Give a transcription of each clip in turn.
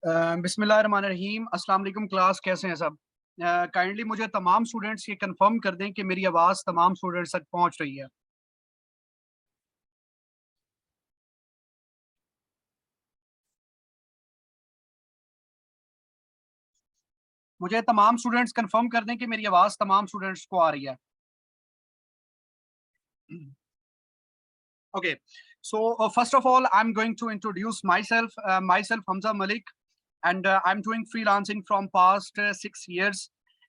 बिस्मिल्लाहिर्रहमानिर्रहीम। अस्सलाम वालेकुम क्लास, कैसे हैं सब? काइंडली मुझे तमाम स्टूडेंट्स ये कंफर्म कर दें कि मेरी आवाज़ तमाम स्टूडेंट्स तक पहुंच रही है। मुझे तमाम स्टूडेंट्स कंफर्म कर दें कि मेरी आवाज़ तमाम स्टूडेंट्स को आ रही है। Okay, so first of all, I'm going to introduce myself. Myself Hamza Malik, and I'm doing freelancing from past 6 years.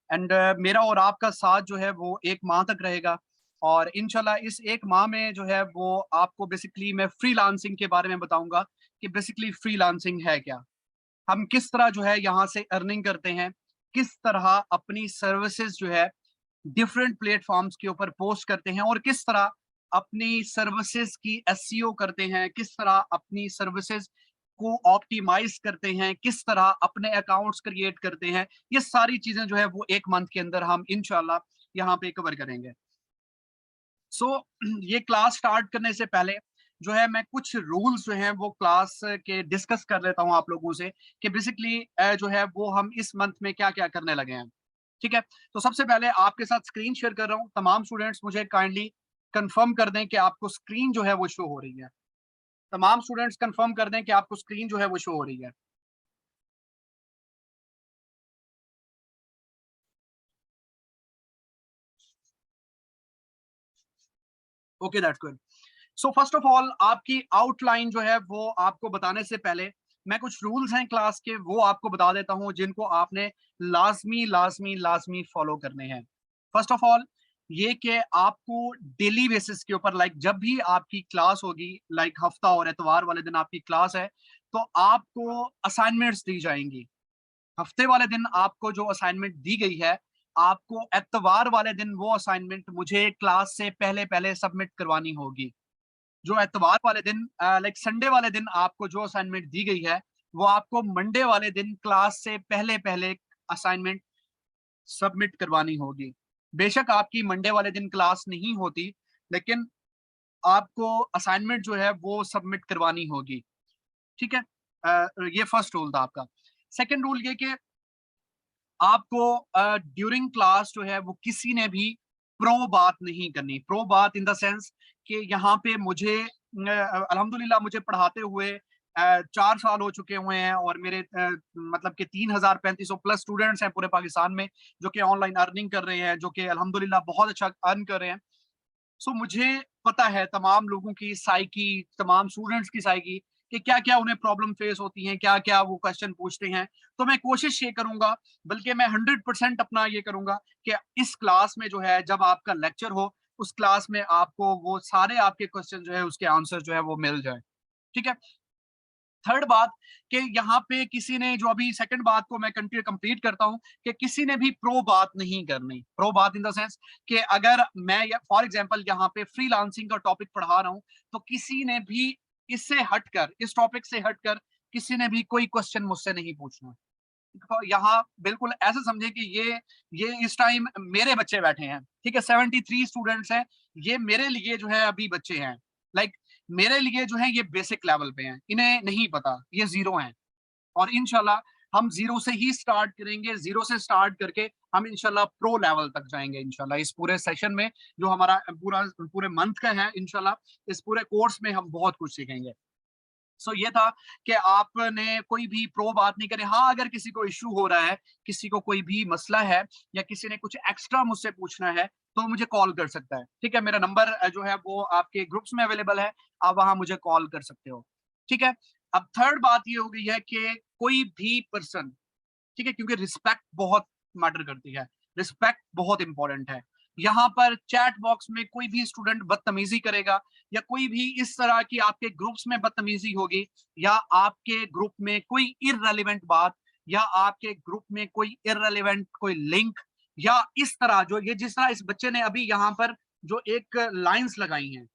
And मेरा और आपका साथ जो है वो एक माह तक रहेगा, और इंशाल्लाह इस एक माह में जो है वो आपको बेसिकली मैं फ्रीलांसिंग के बारे में बताऊंगा कि बेसिकली फ्रीलांसिंग है क्या, हम किस तरह जो है यहाँ से अर्निंग करते हैं, किस तरह अपनी सर्विसेज जो है डिफरेंट प्लेटफॉर्म्स के ऊपर पोस्ट करते हैं, और किस तरह अपनी सर्विसेज की एसईओ करते हैं, किस तरह अपनी सर्विसेज को ऑप्टिमाइज करते हैं, किस तरह अपने अकाउंट्स क्रिएट करते हैं। ये सारी चीजें जो है वो एक मंथ के अंदर हम इंशाल्लाह यहाँ पे कवर करेंगे। सो ये क्लास स्टार्ट करने से पहले जो है मैं कुछ रूल्स जो हैं वो क्लास के डिस्कस कर लेता हूँ आप लोगों से कि बेसिकली जो है वो हम इस मंथ में क्या क्या करने लगे हैं। ठीक है, तो सबसे पहले आपके साथ स्क्रीन शेयर कर रहा हूँ। तमाम स्टूडेंट्स मुझे काइंडली कंफर्म कर दें कि आपको स्क्रीन जो है वो शो हो रही है। तमाम स्टूडेंट्स कंफर्म कर दें कि आपको स्क्रीन जो है वो शो हो रही है। Okay, that's good. So first of all आपकी आउटलाइन जो है वो आपको बताने से पहले मैं कुछ रूल्स हैं क्लास के वो आपको बता देता हूं जिनको आपने लाजमी लाजमी लाजमी फॉलो करने हैं। फर्स्ट ऑफ ऑल ये कि आपको डेली बेसिस के ऊपर जब भी आपकी क्लास होगी, हफ्ता और एतवार वाले दिन आपकी क्लास है, तो आपको असाइनमेंट्स दी जाएंगी। हफ्ते वाले दिन आपको जो असाइनमेंट दी गई है, आपको एतवार वाले दिन वो असाइनमेंट मुझे क्लास से पहले पहले सबमिट करवानी होगी। जो एतवार वाले दिन संडे वाले दिन आपको जो असाइनमेंट दी गई है, वो आपको मंडे वाले दिन क्लास से पहले पहले असाइनमेंट सबमिट करवानी होगी। बेशक आपकी मंडे वाले दिन क्लास नहीं होती, लेकिन आपको असाइनमेंट जो है वो सबमिट करवानी होगी। ठीक है, ये फर्स्ट रूल था आपका। सेकंड रूल ये कि आपको ड्यूरिंग क्लास जो है वो किसी ने भी प्रो बात नहीं करनी। प्रो बात इन द सेंस कि यहाँ पे मुझे अल्हम्दुलिल्लाह मुझे पढ़ाते हुए 4 साल हो चुके हुए हैं, और मेरे मतलब कि 3,3500 प्लस स्टूडेंट्स हैं पूरे पाकिस्तान में जो कि ऑनलाइन अर्निंग कर रहे हैं, जो कि अल्हम्दुलिल्लाह बहुत अच्छा अर्न कर रहे हैं। सो मुझे पता है तमाम लोगों की साइकी, तमाम स्टूडेंट्स की साइकी, कि क्या क्या उन्हें प्रॉब्लम फेस होती हैं, क्या क्या वो क्वेश्चन पूछते हैं। तो मैं कोशिश ये करूंगा, बल्कि मैं 100% अपना ये करूंगा कि इस क्लास में जो है जब आपका लेक्चर हो, उस क्लास में आपको वो सारे आपके क्वेश्चन जो है उसके आंसर जो है वो मिल जाए। ठीक है। थर्ड बात कि यहाँ पे किसी ने जो अभी सेकंड बात को मैं कंप्लीट करता हूँ कि किसी ने भी प्रो बात नहीं करनी। प्रो बात इन द सेंस कि अगर मैं फॉर एग्जांपल यहाँ पे फ्रीलांसिंग का टॉपिक पढ़ा रहा हूँ, तो किसी ने भी इससे हटकर, इस टॉपिक से हटकर किसी ने भी कोई क्वेश्चन मुझसे नहीं पूछना। तो यहाँ बिल्कुल ऐसे समझे कि ये इस टाइम मेरे बच्चे बैठे हैं। ठीक है, 73 स्टूडेंट्स हैं, ये मेरे लिए जो है अभी बच्चे हैं। मेरे लिए जो है ये बेसिक लेवल पे हैं, इन्हें नहीं पता, ये जीरो हैं। और इंशाल्लाह हम जीरो से ही स्टार्ट करेंगे, जीरो से स्टार्ट करके हम इंशाल्लाह प्रो लेवल तक जाएंगे इंशाल्लाह इस पूरे सेशन में, जो हमारा पूरा पूरे मंथ का है। इंशाल्लाह इस पूरे कोर्स में हम बहुत कुछ सीखेंगे। सो ये था कि आपने कोई भी प्रो बात नहीं करी। हाँ, अगर किसी को इश्यू हो रहा है, किसी को कोई भी मसला है, या किसी ने कुछ एक्स्ट्रा मुझसे पूछना है, तो मुझे कॉल कर सकता है। ठीक है, मेरा नंबर जो है वो आपके ग्रुप्स में अवेलेबल है, आप वहां मुझे कॉल कर सकते हो। ठीक है। अब थर्ड बात ये हो गई है कि कोई भी पर्सन, ठीक है, क्योंकि रिस्पेक्ट बहुत मैटर करती है, रिस्पेक्ट बहुत इंपॉर्टेंट है। यहाँ पर चैट बॉक्स में कोई भी स्टूडेंट बदतमीजी करेगा, या कोई भी इस तरह की आपके ग्रुप्स में बदतमीजी होगी, या आपके ग्रुप में कोई इररेलेवेंट बात, या आपके ग्रुप में कोई इररेलेवेंट कोई लिंक, या इस तरह जो ये जिस तरह इस बच्चे ने अभी यहाँ पर जो एक लाइंस लगाई हैं,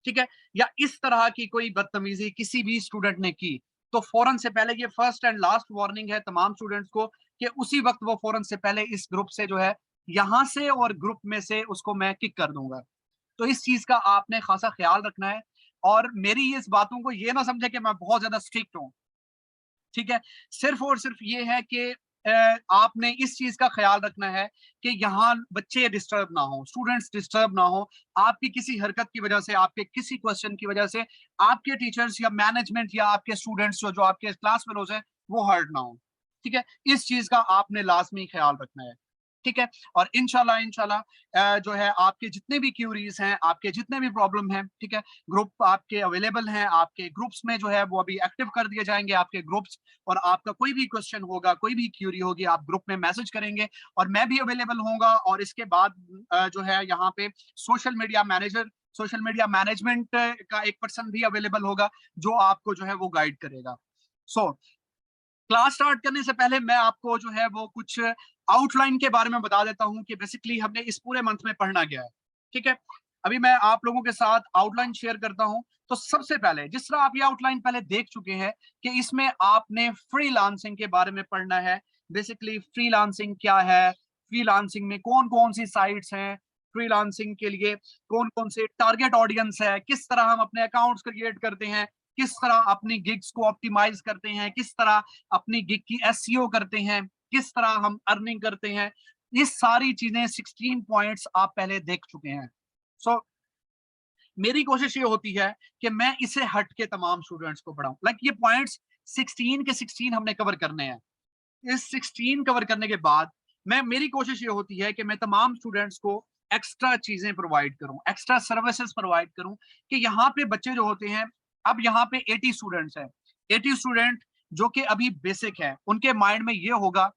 ठीक है, या इस तरह की कोई बदतमीजी किसी भी स्टूडेंट ने की, तो फौरन से पहले, ये फर्स्ट एंड लास्ट वार्निंग है तमाम स्टूडेंट्स को, कि उसी वक्त वो फौरन से पहले इस ग्रुप से जो है, यहां से और ग्रुप में से उसको मैं किक कर दूंगा। तो इस चीज का आपने खासा ख्याल रखना है, और मेरी इस बातों को ये ना समझे कि मैं बहुत ज्यादा स्ट्रिक्ट हूँ। ठीक है, सिर्फ और सिर्फ ये है कि आपने इस चीज का ख्याल रखना है कि यहाँ बच्चे डिस्टर्ब ना हो, स्टूडेंट्स डिस्टर्ब ना हो, आपकी किसी हरकत की वजह से, आपके किसी क्वेश्चन की वजह से आपके टीचर्स या मैनेजमेंट या आपके स्टूडेंट्स जो जो आपके क्लास फेलोज हैं वो हर्ट ना हो। ठीक है, इस चीज का आपने लाजमी ख्याल रखना है। ठीक है, और इंशाल्लाह इंशाल्लाह जो है आपके जितने भी क्यूरीज हैं, आपके जितने भी प्रॉब्लम हैं, ठीक है, ग्रुप आपके अवेलेबल हैं, आपके ग्रुप्स में जो है वो अभी एक्टिव कर दिए जाएंगे आपके ग्रुप्स, और आपका कोई भी क्वेश्चन होगा, कोई भी क्यूरी होगी, आप ग्रुप में मैसेज करेंगे और मैं भी अवेलेबल होऊंगा। और इसके बाद जो है यहाँ पे social media manager, social media management का एक पर्सन भी अवेलेबल होगा जो आपको जो है वो गाइड करेगा। सो क्लास स्टार्ट करने से पहले मैं आपको जो है वो कुछ आउटलाइन के बारे में बता देता हूं कि बेसिकली हमने इस पूरे मंथ में पढ़ना क्या है। ठीक है, अभी मैं आप लोगों के साथ आउटलाइन शेयर करता हूं। तो सबसे पहले, जिस तरह आप ये आउटलाइन पहले देख चुके हैं कि इसमें आपने फ्रीलांसिंग के बारे में पढ़ना है। बेसिकली फ्रीलांसिंग क्या है, फ्रीलांसिंग में कौन कौन सी साइट्स हैं, फ्रीलांसिंग के लिए कौन कौन से टारगेट ऑडियंस है, किस तरह हम अपने अकाउंट्स क्रिएट करते हैं, किस तरह अपनी गिग्स को ऑप्टिमाइज करते हैं, किस तरह अपनी गिग की एसईओ करते हैं, किस तरह हम अर्निंग करते हैं। ये सारी चीजें 16 पॉइंट्स आप पहले देख चुके हैं। सो मेरी कोशिश ये होती है कि मैं इसे हट के तमाम स्टूडेंट्स को पढ़ाऊं। लाइक ये पॉइंट्स 16 के 16 हमने कवर करने हैं। इस 16 कवर करने के बाद मेरी कोशिश ये होती है कि मैं तमाम स्टूडेंट्स को एक्स्ट्रा चीजें प्रोवाइड करूं, एक्स्ट्रा सर्विसेज प्रोवाइड करूं, कि यहाँ पे बच्चे जो होते हैं, अब यहाँ पे 80 स्टूडेंट्स हैं, 80 स्टूडेंट जो कि अभी बेसिक है, उनके माइंड में ये होगा,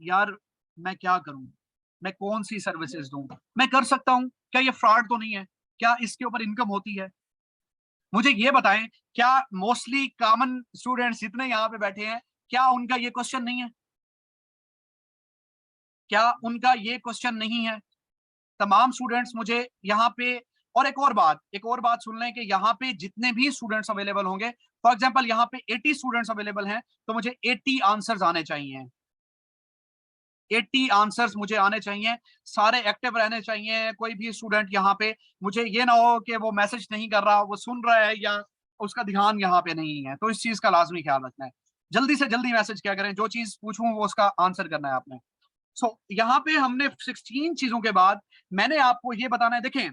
यार मैं क्या करूं, मैं कौन सी सर्विसेज दूं, मैं कर सकता हूं क्या, ये फ्रॉड तो नहीं है, क्या इसके ऊपर इनकम होती है। मुझे ये बताएं, क्या मोस्टली कॉमन स्टूडेंट्स जितने यहाँ पे बैठे हैं, क्या उनका ये क्वेश्चन नहीं है, क्या उनका ये क्वेश्चन नहीं है। तमाम स्टूडेंट्स मुझे यहाँ पे, और एक और बात सुन लें कि यहाँ पे जितने भी स्टूडेंट्स अवेलेबल होंगे, फॉर एग्जांपल यहाँ पे 80 स्टूडेंट्स अवेलेबल हैं, तो मुझे 80 आंसर्स आने चाहिए, 80 आंसर्स मुझे आने चाहिए, सारे एक्टिव रहने चाहिए। कोई भी स्टूडेंट यहाँ पे, मुझे ये ना हो कि वो मैसेज नहीं कर रहा, वो सुन रहा है या उसका ध्यान यहाँ पे नहीं है, तो इस चीज का लाजमी ख्याल रखना है। जल्दी से जल्दी मैसेज क्या करें, जो चीज पूछूं वो उसका आंसर करना है आपने। सो यहाँ पे हमने 16 चीजों के बाद मैंने आपको ये बताना है। देखें,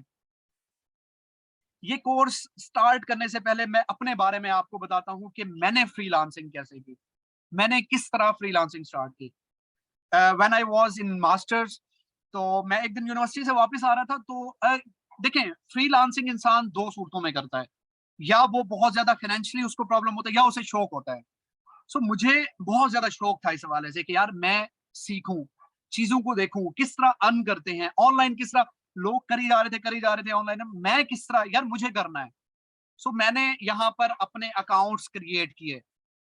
ये कोर्स स्टार्ट करने से पहले मैं अपने बारे में आपको बताता हूं कि मैंने फ्रीलांसिंग कैसे की, मैंने किस तरह फ्रीलांसिंग स्टार्ट की। When I was in masters, तो मैं एक दिन यूनिवर्सिटी से वापस आ रहा था, तो देखें, फ्रीलांसिंग इंसान दो सूरतों में करता है, या वो बहुत ज्यादा फाइनेंशियली उसको प्रॉब्लम होता है, या उसे शौक होता है। सो मुझे बहुत ज्यादा शौक था इस हवाले से कि यार मैं सीखूं, चीजों को देखूं, किस तरह अर्न करते हैं ऑनलाइन, किस तरह लोग करी जा रहे थे ऑनलाइन, मैं किस तरह, यार मुझे करना है। सो मैंने यहाँ पर अपने अकाउंट्स क्रिएट किए।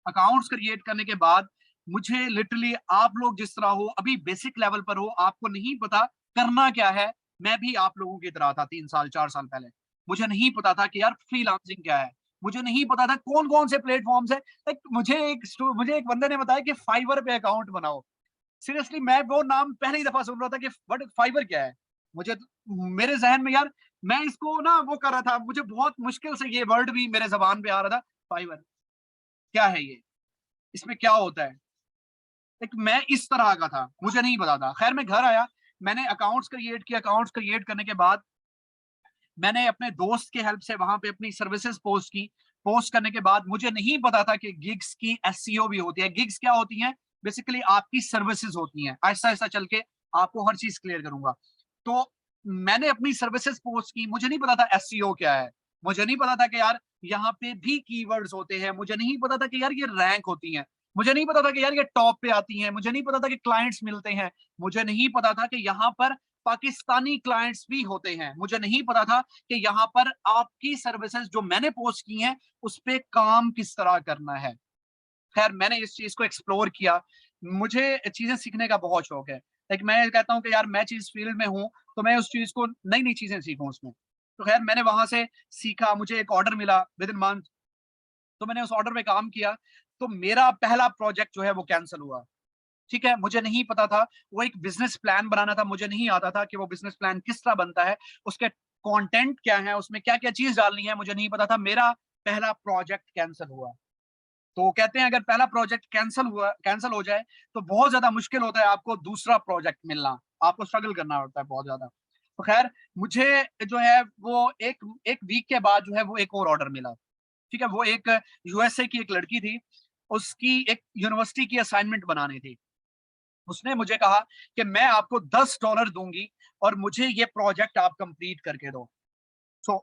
अकाउंट्स क्रिएट करने के बाद मुझे लिटरली, आप लोग जिस तरह हो, अभी बेसिक लेवल पर हो, आपको नहीं पता करना क्या है, मैं भी आप लोगों की तरह था 3 साल 4 साल पहले। मुझे नहीं पता था कि यार फ्रीलांसिंग क्या है, मुझे नहीं पता था कौन कौन से प्लेटफॉर्म्स है। मुझे एक बंदे ने बताया कि फाइवर पे अकाउंट बनाओ। सीरियसली मैं वो नाम पहली दफा सुन रहा था कि व्हाट फाइवर क्या है। मेरे जहन में, यार मैं इसको ना वो कर रहा था, मुझे बहुत मुश्किल से ये वर्ड भी मेरे जबान पे आ रहा था, फाइवर क्या है ये, इसमें क्या होता है। एक मैं इस तरह का था, मुझे नहीं पता था। खैर मैं घर आया, मैंने अकाउंट्स क्रिएट किया। अकाउंट्स क्रिएट करने के बाद मैंने अपने दोस्त के हेल्प से वहां पे अपनी सर्विसेज पोस्ट की। पोस्ट करने के बाद मुझे नहीं पता था कि गिग्स की एसईओ भी होती है। गिग्स क्या होती है, बेसिकली आपकी सर्विसेज होती हैं। ऐसा ऐसा चल के आपको हर चीज क्लियर करूंगा। तो मैंने अपनी सर्विसेज पोस्ट की, मुझे नहीं पता था एसईओ क्या है, मुझे नहीं पता था कि यार यहाँ पे भी कीवर्ड्स होते हैं, मुझे नहीं पता था कि यार ये रैंक होती हैं, मुझे नहीं पता था कि यार ये टॉप पे आती हैं, मुझे नहीं पता था कि क्लाइंट्स मिलते हैं, मुझे नहीं पता था कि यहाँ पर पाकिस्तानी क्लाइंट्स भी होते हैं, मुझे नहीं पता था कि यहाँ पर आपकी सर्विसेज जो मैंने पोस्ट की हैं उस पर काम किस तरह करना है। खैर मैंने इस चीज को एक्सप्लोर किया। मुझे चीजें सीखने का बहुत शौक है। लाइक मैं कहता हूँ कि यार मैं चीज फील्ड में हूँ, तो मैं उस चीज को नई नई चीजें सीखूं उसमें। तो खैर मैंने वहां से सीखा, मुझे एक ऑर्डर मिला विद इन मंथ, तो मैंने उस ऑर्डर पे काम किया। तो मेरा पहला प्रोजेक्ट जो है वो कैंसिल हुआ। ठीक है, मुझे नहीं पता था, वो एक बिजनेस प्लान बनाना था, मुझे नहीं आता था कि वो बिजनेस प्लान किस तरह बनता है, उसके कंटेंट क्या है, उसमें क्या क्या चीज डालनी है, मुझे नहीं पता था। मेरा पहला प्रोजेक्ट कैंसिल हुआ। तो कहते हैं अगर पहला प्रोजेक्ट कैंसिल हो जाए तो बहुत ज्यादा मुश्किल होता है आपको दूसरा प्रोजेक्ट मिलना, आपको स्ट्रगल करना होता है बहुत ज्यादा। तो खैर मुझे जो है वो एक एक वीक के बाद जो है वो एक और ऑर्डर मिला। ठीक है, वो एक यूएसए की एक लड़की थी, उसकी एक यूनिवर्सिटी की असाइनमेंट बनानी थी। उसने मुझे कहा कि मैं आपको $10 दूंगी और मुझे ये प्रोजेक्ट आप कंप्लीट करके दो। सो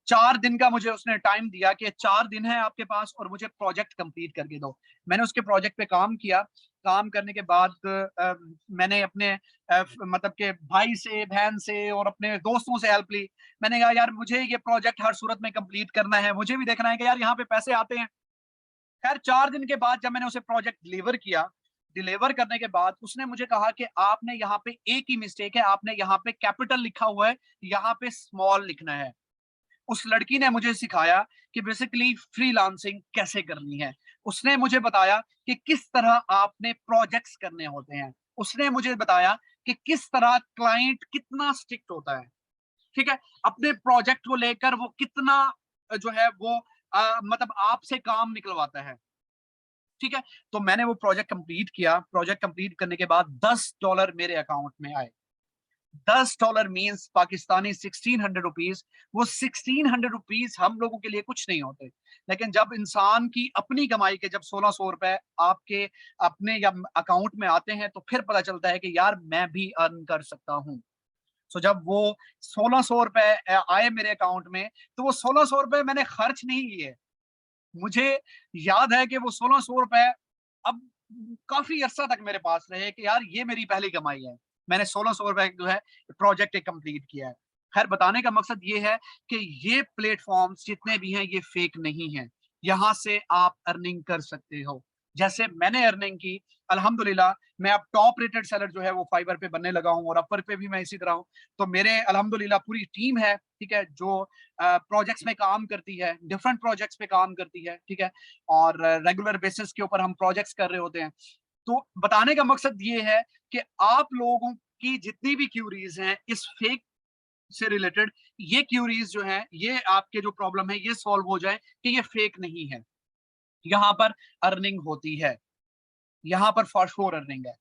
4 दिन का मुझे उसने टाइम दिया कि 4 दिन है आपके पास और मुझे प्रोजेक्ट कंप्लीट करके दो। मैंने उसके प्रोजेक्ट पे काम किया। काम करने के बाद मैंने अपने मतलब के भाई से, बहन से और अपने दोस्तों से हेल्प ली। मैंने कहा यार मुझे ये प्रोजेक्ट हर सूरत में कंप्लीट करना है, मुझे भी देखना है कि यार यहाँ पे पैसे आते हैं। खैर 4 दिन के बाद जब मैंने उसे प्रोजेक्ट डिलीवर किया, डिलीवर करने के बाद उसने मुझे कहा कि आपने यहाँ पे एक ही मिस्टेक है, आपने यहाँ पे कैपिटल लिखा हुआ है, यहाँ पे स्मॉल लिखना है। उस लड़की ने मुझे सिखाया कि बेसिकली फ्रीलांसिंग कैसे करनी है। उसने मुझे बताया कि किस तरह आपने प्रोजेक्ट्स करने होते हैं। उसने मुझे बताया कि किस तरह क्लाइंट कितना स्ट्रिक्ट होता है। ठीक है, अपने प्रोजेक्ट को लेकर वो कितना जो है वो मतलब आपसे काम निकलवाता है। ठीक है, तो मैंने वो प्रोजेक्ट कंप्लीट किया। प्रोजेक्ट कंप्लीट करने के बाद $10 मेरे अकाउंट में आए। $10 मीन्स पाकिस्तानी 1600 रुपीज। वो 1600 रुपीज हम लोगों के लिए कुछ नहीं होते, लेकिन जब इंसान की अपनी कमाई के जब 1600 रुपए आपके अपने या अकाउंट में आते हैं तो फिर पता चलता है कि यार मैं भी अर्न कर सकता हूँ। सो जब वो 1600 रुपए आए मेरे अकाउंट में, तो वो 1600 रुपए मैंने खर्च नहीं किए। मुझे याद है कि वो 1600 रुपए अब काफी अरसा तक मेरे पास रहे कि यार ये मेरी पहली कमाई है। मैंने 1600 रुपए जो है प्रोजेक्ट एक कंप्लीट किया है। खैर बताने का मकसद ये है कि ये प्लेटफॉर्म्स जितने भी हैं ये फेक नहीं है। यहाँ से आप अर्निंग कर सकते हो। जैसे मैंने अर्निंग की, अल्हम्दुलिल्लाह मैं अब टॉप रेटेड सेलर जो है वो फाइवर पे बनने लगा हूँ और अपर पे भी मैं इसी तरह हूँ। तो मेरे अल्हम्दुलिल्लाह पूरी टीम है, ठीक है, जो प्रोजेक्ट्स में काम करती है, डिफरेंट प्रोजेक्ट्स पे काम करती है। ठीक है, और रेगुलर बेसिस के ऊपर हम प्रोजेक्ट्स कर रहे होते हैं। तो बताने का मकसद ये है कि आप लोगों की जितनी भी क्यूरीज हैं इस फेक से रिलेटेड, ये क्यूरीज जो है, ये आपके जो प्रॉब्लम है ये सॉल्व हो जाए कि ये फेक नहीं है। यहाँ पर अर्निंग होती है, यहाँ पर फॉर श्योर अर्निंग है।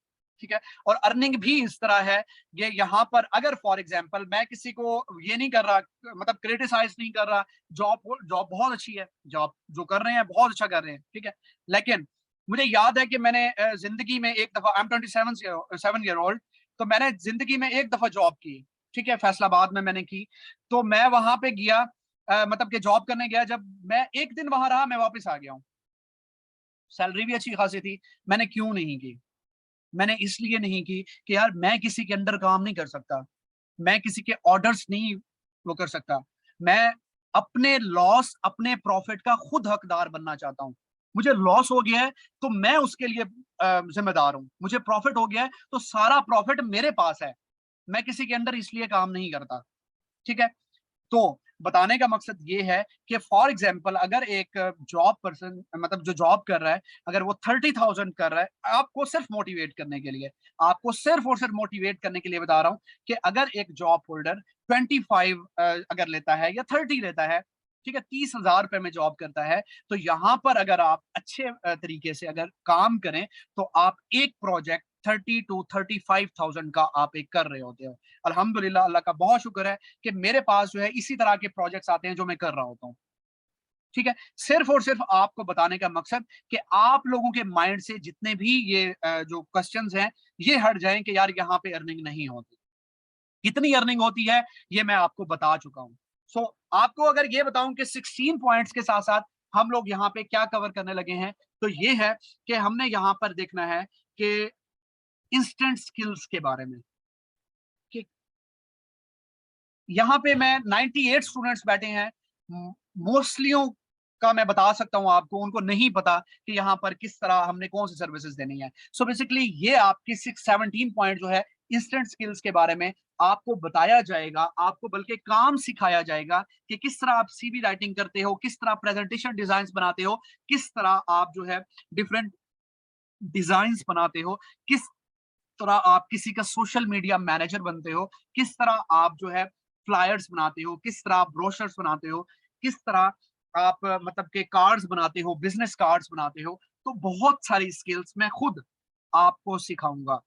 ठीक है, और अर्निंग भी इस तरह है, ये यहाँ पर अगर फॉर एग्जांपल मैं किसी को ये नहीं कर रहा, मतलब क्रिटिसाइज नहीं कर रहा, जॉब जॉब बहुत अच्छी है, जॉब जो कर रहे हैं बहुत अच्छा कर रहे हैं। ठीक है, लेकिन मुझे याद है कि मैंने जिंदगी में एक दफा, आई एम 27 ईयर ओल्ड, तो मैंने जिंदगी में एक दफा जॉब की। ठीक है, फैसलाबाद में मैंने की। तो मैं वहां पे गया, मतलब कि जॉब करने गया। जब मैं एक दिन वहां रहा मैं वापस आ गया हूँ। सैलरी भी अच्छी खासी थी। मैंने क्यों नहीं की? मैंने इसलिए नहीं की कि यार मैं किसी के अंडर काम नहीं कर सकता, मैं किसी के ऑर्डर्स नहीं वो कर सकता। मैं अपने लॉस, अपने प्रॉफिट का खुद हकदार बनना चाहता हूँ। मुझे लॉस हो गया है तो मैं उसके लिए जिम्मेदार हूँ। मुझे प्रॉफिट हो गया है तो सारा प्रॉफिट मेरे पास है। मैं किसी के अंडर इसलिए काम नहीं करता। ठीक है, तो बताने का मकसद ये है कि फॉर एग्जाम्पल अगर एक जॉब पर्सन, मतलब जो जॉब कर रहा है, अगर वो 30,000 कर रहा है, आपको सिर्फ मोटिवेट करने के लिए, आपको सिर्फ और सिर्फ मोटिवेट करने के लिए बता रहा हूँ कि अगर एक जॉब होल्डर 25 अगर लेता है या 30 लेता है, ठीक है, 30,000 रुपए में जॉब करता है, तो यहाँ पर अगर आप अच्छे तरीके से अगर काम करें तो आप एक प्रोजेक्ट 30 to 35,000 का आप एक कर रहे होते हो। अल्हम्दुलिल्लाह, अल्लाह का बहुत शुक्र है कि मेरे पास जो है इसी तरह के प्रोजेक्ट्स आते हैं जो मैं कर रहा होता हूँ। ठीक है, सिर्फ और सिर्फ आपको बताने का मकसद कि आप लोगों के माइंड से जितने भी ये जो क्वेश्चंस हैं ये हट जाएं कि यार यहाँ पे अर्निंग नहीं होती। कितनी अर्निंग होती है ये मैं आपको बता चुका हूँ। सो आपको अगर ये बताऊं कि 16 पॉइंट्स के साथ साथ हम लोग यहाँ पे क्या कवर करने लगे हैं, तो ये है कि हमने यहाँ पर देखना है कि इंस्टेंट स्किल्स के बारे में। कि यहाँ पे मैं 98 स्टूडेंट्स बैठे हैं, मोस्टलियों का मैं बता सकता हूँ आपको, उनको नहीं पता कि यहाँ पर किस तरह हमने कौन सी सर्विसेज देनी है। सो बेसिकली ये आपकी 17 पॉइंट जो है इंस्टेंट स्किल्स के बारे में आपको बताया जाएगा, आपको बल्कि काम सिखाया जाएगा कि किस तरह आप सीवी राइटिंग करते हो, किस तरह प्रेजेंटेशन डिजाइन बनाते हो, किस तरह आप जो है डिफरेंट डिजाइन बनाते हो, किस तरह आप किसी का सोशल मीडिया मैनेजर बनते हो, किस तरह आप जो है फ्लायर्स बनाते हो, किस तरह आप ब्रोशर्स बनाते हो, किस तरह आप मतलब के कार्ड्स बनाते हो, बिजनेस कार्ड्स बनाते हो, तो बहुत सारी स्किल्स मैं खुद आपको सिखाऊंगा।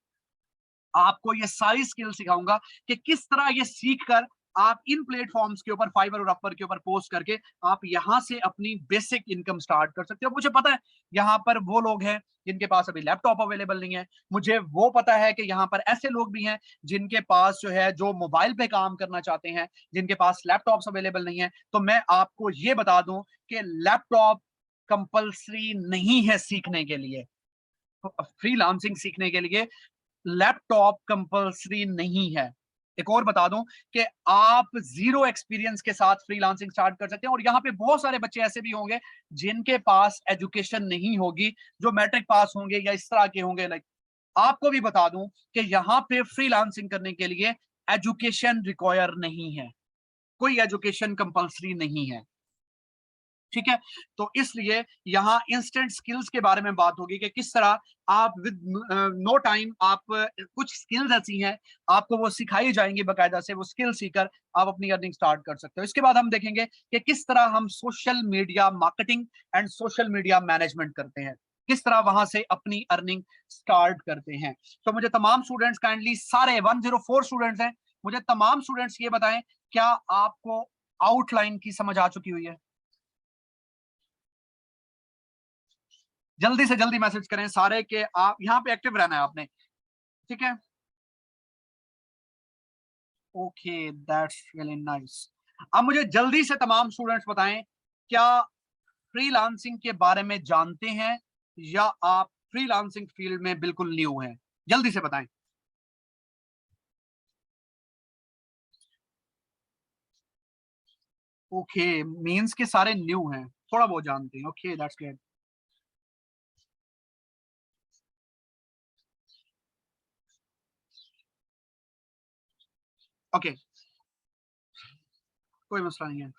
आपको ये सारी स्किल सिखाऊंगा कि किस तरह ये सीख कर आप इन प्लेटफॉर्म्स के ऊपर, फाइवर और अपवर के ऊपर पोस्ट करके आप यहां से अपनी बेसिक इनकम स्टार्ट कर सकते हो। मुझे पता है यहाँ पर वो लोग हैं जिनके पास अभी लैपटॉप अवेलेबल नहीं है, मुझे वो पता है कि यहाँ पर ऐसे लोग भी हैं जिनके पास जो है, जो मोबाइल पे काम करना चाहते हैं, जिनके पास लैपटॉप्स अवेलेबल नहीं है। तो मैं आपको ये बता दूं कि लैपटॉप कंपल्सरी नहीं है सीखने के लिए, फ्रीलांसिंग सीखने के लिए लैपटॉप कंपल्सरी नहीं है। एक और बता दूं कि आप जीरो एक्सपीरियंस के साथ फ्रीलांसिंग स्टार्ट कर सकते हैं, और यहाँ पे बहुत सारे बच्चे ऐसे भी होंगे जिनके पास एजुकेशन नहीं होगी, जो मैट्रिक पास होंगे या इस तरह के होंगे। लाइक आपको भी बता दूं कि यहाँ पे फ्रीलांसिंग करने के लिए एजुकेशन रिक्वायर नहीं है, कोई एजुकेशन कंपल्सरी नहीं है, ठीक है। तो इसलिए यहाँ इंस्टेंट स्किल्स के बारे में बात होगी कि किस तरह आप विद नो टाइम आप कुछ स्किल्स ऐसी हैं आपको वो सिखाई जाएंगी बकायदा से, वो स्किल सीखकर आप अपनी अर्निंग स्टार्ट कर सकते हो। इसके बाद हम देखेंगे कि किस तरह हम social media marketing and social media management करते हैं, किस तरह वहां से अपनी अर्निंग स्टार्ट करते हैं। तो मुझे तमाम स्टूडेंट्स काइंडली, सारे 104 स्टूडेंट्स हैं, मुझे तमाम स्टूडेंट्स ये बताएं, क्या आपको आउटलाइन की समझ आ चुकी हुई है? जल्दी से जल्दी मैसेज करें सारे के आप यहाँ पे एक्टिव रहना है आपने, ठीक है। Okay, that's really nice. अब मुझे जल्दी से तमाम स्टूडेंट्स बताएं, क्या फ्रीलांसिंग के बारे में जानते हैं या आप फ्रीलांसिंग फील्ड में बिल्कुल न्यू हैं? जल्दी से बताएं। ओके, मींस के सारे न्यू हैं, थोड़ा बहुत जानते हैं। Okay, that's great. ओके, कोई मसला नहीं है।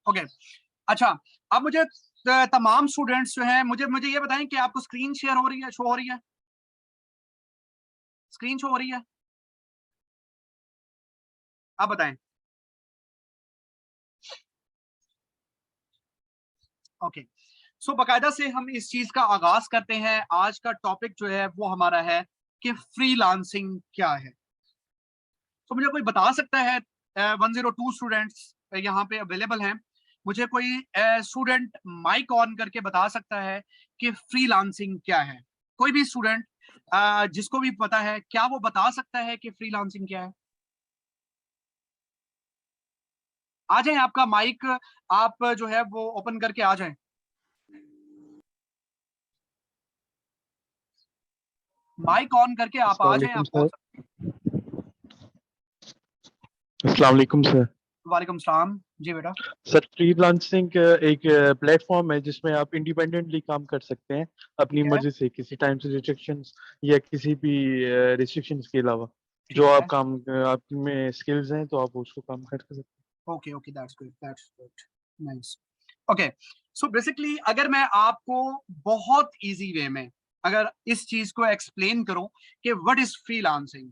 ओके, अच्छा, अब मुझे तमाम स्टूडेंट्स जो हैं, मुझे मुझे ये बताएं कि आपको स्क्रीन शेयर हो रही है, शो हो रही है, स्क्रीन शो हो रही है? आप बताएं। ओके, सो बकायदा से हम इस चीज का आगाज करते हैं। आज का टॉपिक जो है वो हमारा है कि फ्रीलांसिंग क्या है। तो मुझे कोई बता सकता है, 102 स्टूडेंट्स यहाँ पे अवेलेबल हैं, मुझे कोई स्टूडेंट माइक ऑन करके बता सकता है कि फ्रीलांसिंग क्या है? कोई भी स्टूडेंट जिसको भी पता है, क्या वो बता सकता है कि फ्रीलांसिंग क्या है? आ जाए, आपका माइक आप जो है वो ओपन करके आ जाएं। माइक ऑन करके आप आ अस्सलाम जाएं, वालेकुम आप बोल सर। सकते अस्सलाम वालेकुम सर। हैं। वालेकुम सलाम जी बेटा। सर फ्रीलांसिंग एक प्लेटफॉर्म है जिसमें आप इंडिपेंडेंटली काम कर सकते हैं अपनी ठीक है, मर्जी से, किसी टाइम से रिस्ट्रिक्शंस या किसी भी रिस्ट्रिक्शंस के अलावा। जो ठीक है। आप काम आप में स्किल्स हैं तो आप उसको काम कर सकते हैं। Okay okay, that's good, that's good, nice. Okay, so basically अगर मैं आपको बहुत इजी वे में अगर इस चीज को एक्सप्लेन करूं कि व्हाट इज फ्रीलांसिंग,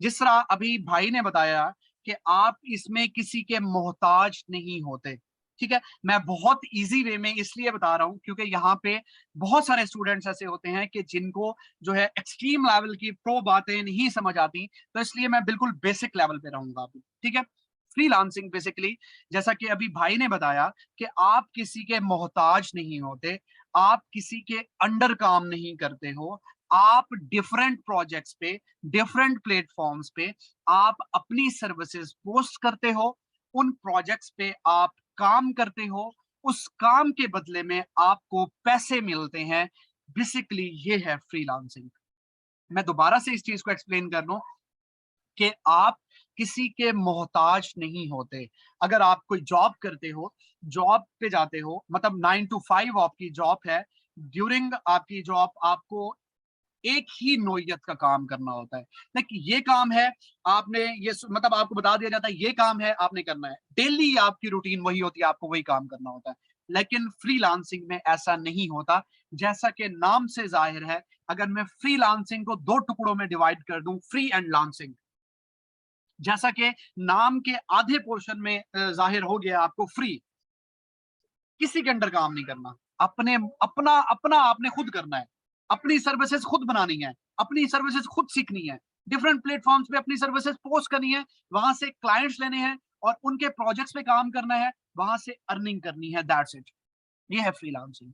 जिस तरह अभी भाई ने बताया कि आप इसमें किसी के मोहताज नहीं होते, ठीक है। मैं बहुत इजी वे में इसलिए बता रहा हूं क्योंकि यहाँ पे बहुत सारे स्टूडेंट्स ऐसे होते हैं कि जिनको जो है एक्सट्रीम लेवल की प्रो बातें नहीं समझ आती, तो इसलिए मैं बिल्कुल बेसिक लेवल पे रहूंगा अभी, ठीक है। फ्रीलांसिंग बेसिकली, जैसा कि अभी भाई ने बताया, कि आप किसी के मोहताज नहीं होते, आप किसी के अंडर काम नहीं करते हो, आप डिफरेंट प्रोजेक्ट्स पे, डिफरेंट प्लेटफॉर्म्स पे आप अपनी सर्विसेज पोस्ट करते हो, उन प्रोजेक्ट्स पे आप काम करते हो, उस काम के बदले में आपको पैसे मिलते हैं। बेसिकली ये है फ्रीलांसिंग। मैं दोबारा से इस चीज को एक्सप्लेन कर लूं कि आप किसी के मोहताज नहीं होते। अगर आप कोई जॉब करते हो, जॉब पे जाते हो, मतलब 9 to 5 आपकी जॉब है, ड्यूरिंग आपकी जॉब आपको एक ही नोयत का काम करना होता है। देखिए ये काम है, आपने ये मतलब आपको बता दिया जाता है ये काम है, आपने करना है, डेली आपकी रूटीन वही होती है, आपको वही काम करना होता है। लेकिन फ्रीलांसिंग में ऐसा नहीं होता। जैसा कि नाम से जाहिर है, अगर मैं फ्रीलांसिंग को दो टुकड़ों में डिवाइड कर दूं, फ्री एंड लांसिंग, जैसा कि नाम के आधे पोर्शन में जाहिर हो गया आपको, फ्री, किसी के अंडर काम नहीं करना, अपने अपना अपना आपने खुद करना है, अपनी सर्विसेज खुद बनानी है, अपनी सर्विसेज खुद सीखनी है, डिफरेंट प्लेटफॉर्म्स पे अपनी सर्विसेज पोस्ट करनी है, वहां से क्लाइंट्स लेने हैं और उनके प्रोजेक्ट्स पे काम करना है, वहां से अर्निंग करनी है, दैट्स इट। ये है फ्रीलांसिंग।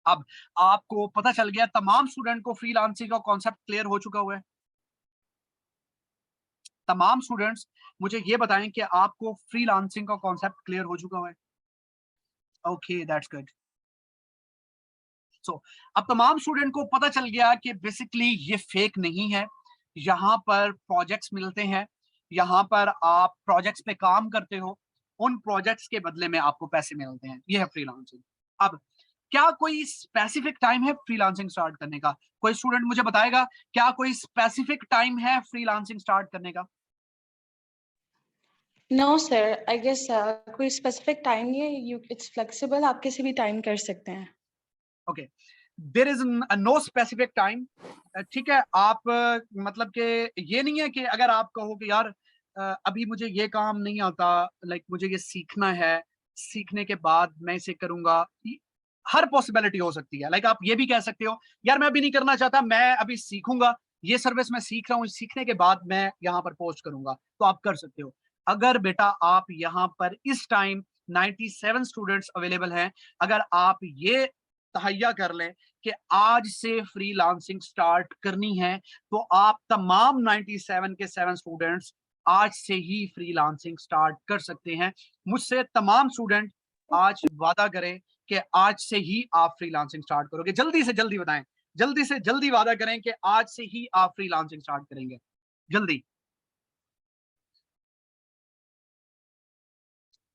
अब आपको पता चल गया, तमाम स्टूडेंट को फ्रीलांसिंग का कॉन्सेप्ट क्लियर हो चुका हुआ है। तमाम स्टूडेंट्स मुझे ये बताएं कि आपको फ्रीलांसिंग का कॉन्सेप्ट क्लियर हो चुका हुआ है। Okay, that's good. सो अब तमाम स्टूडेंट को पता चल गया कि बेसिकली ये फेक नहीं है, यहाँ पर प्रोजेक्ट्स मिलते हैं, यहाँ पर आप प्रोजेक्ट्स पे काम करते हो, उन प्रोजेक्ट्स के बदले में आपको पैसे मिलते हैं, ये है फ्रीलांसिंग। अब क्या कोई स्पेसिफिक टाइम है फ्रीलांसिंग स्टार्ट करने का? कोई स्टूडेंट मुझे बताएगा, क्या कोई स्पेसिफिक टाइम है फ्रीलांसिंग स्टार्ट करने का? नो सर, आई गेस कोई स्पेसिफिक टाइम नहीं है, यू इट्स फ्लेक्सिबल, आप किसी भी टाइम कर सकते हैं। Okay, there is no specific time. ठीक है, आप मतलब कि ये नहीं है कि अगर आप कहो कि यार अभी मुझे ये काम नहीं आता, लाइक मुझे ये सीखना है, सीखने के बाद मैं इसे करूंगा, हर पॉसिबिलिटी हो सकती है। लाइक आप ये भी कह सकते हो, यार मैं अभी नहीं करना चाहता, मैं अभी सीखूंगा, ये सर्विस मैं सीख रहा हूँ, सीखने के बाद मैं यहाँ पर पोस्ट करूंगा, तो आप कर सकते हो। अगर बेटा आप यहाँ पर इस टाइम 97 स्टूडेंट्स अवेलेबल हैं, अगर आप ये तहैया कर लें कि आज से फ्रीलांसिंग स्टार्ट करनी है, तो आप तमाम 97 के 7 स्टूडेंट्स आज से ही फ्रीलांसिंग स्टार्ट कर सकते हैं। मुझसे तमाम स्टूडेंट आज वादा करें कि आज से ही आप फ्रीलांसिंग स्टार्ट करोगे। जल्दी से जल्दी बताएं, जल्दी से जल्दी वादा करें कि आज से ही आप फ्रीलांसिंग स्टार्ट करेंगे, जल्दी।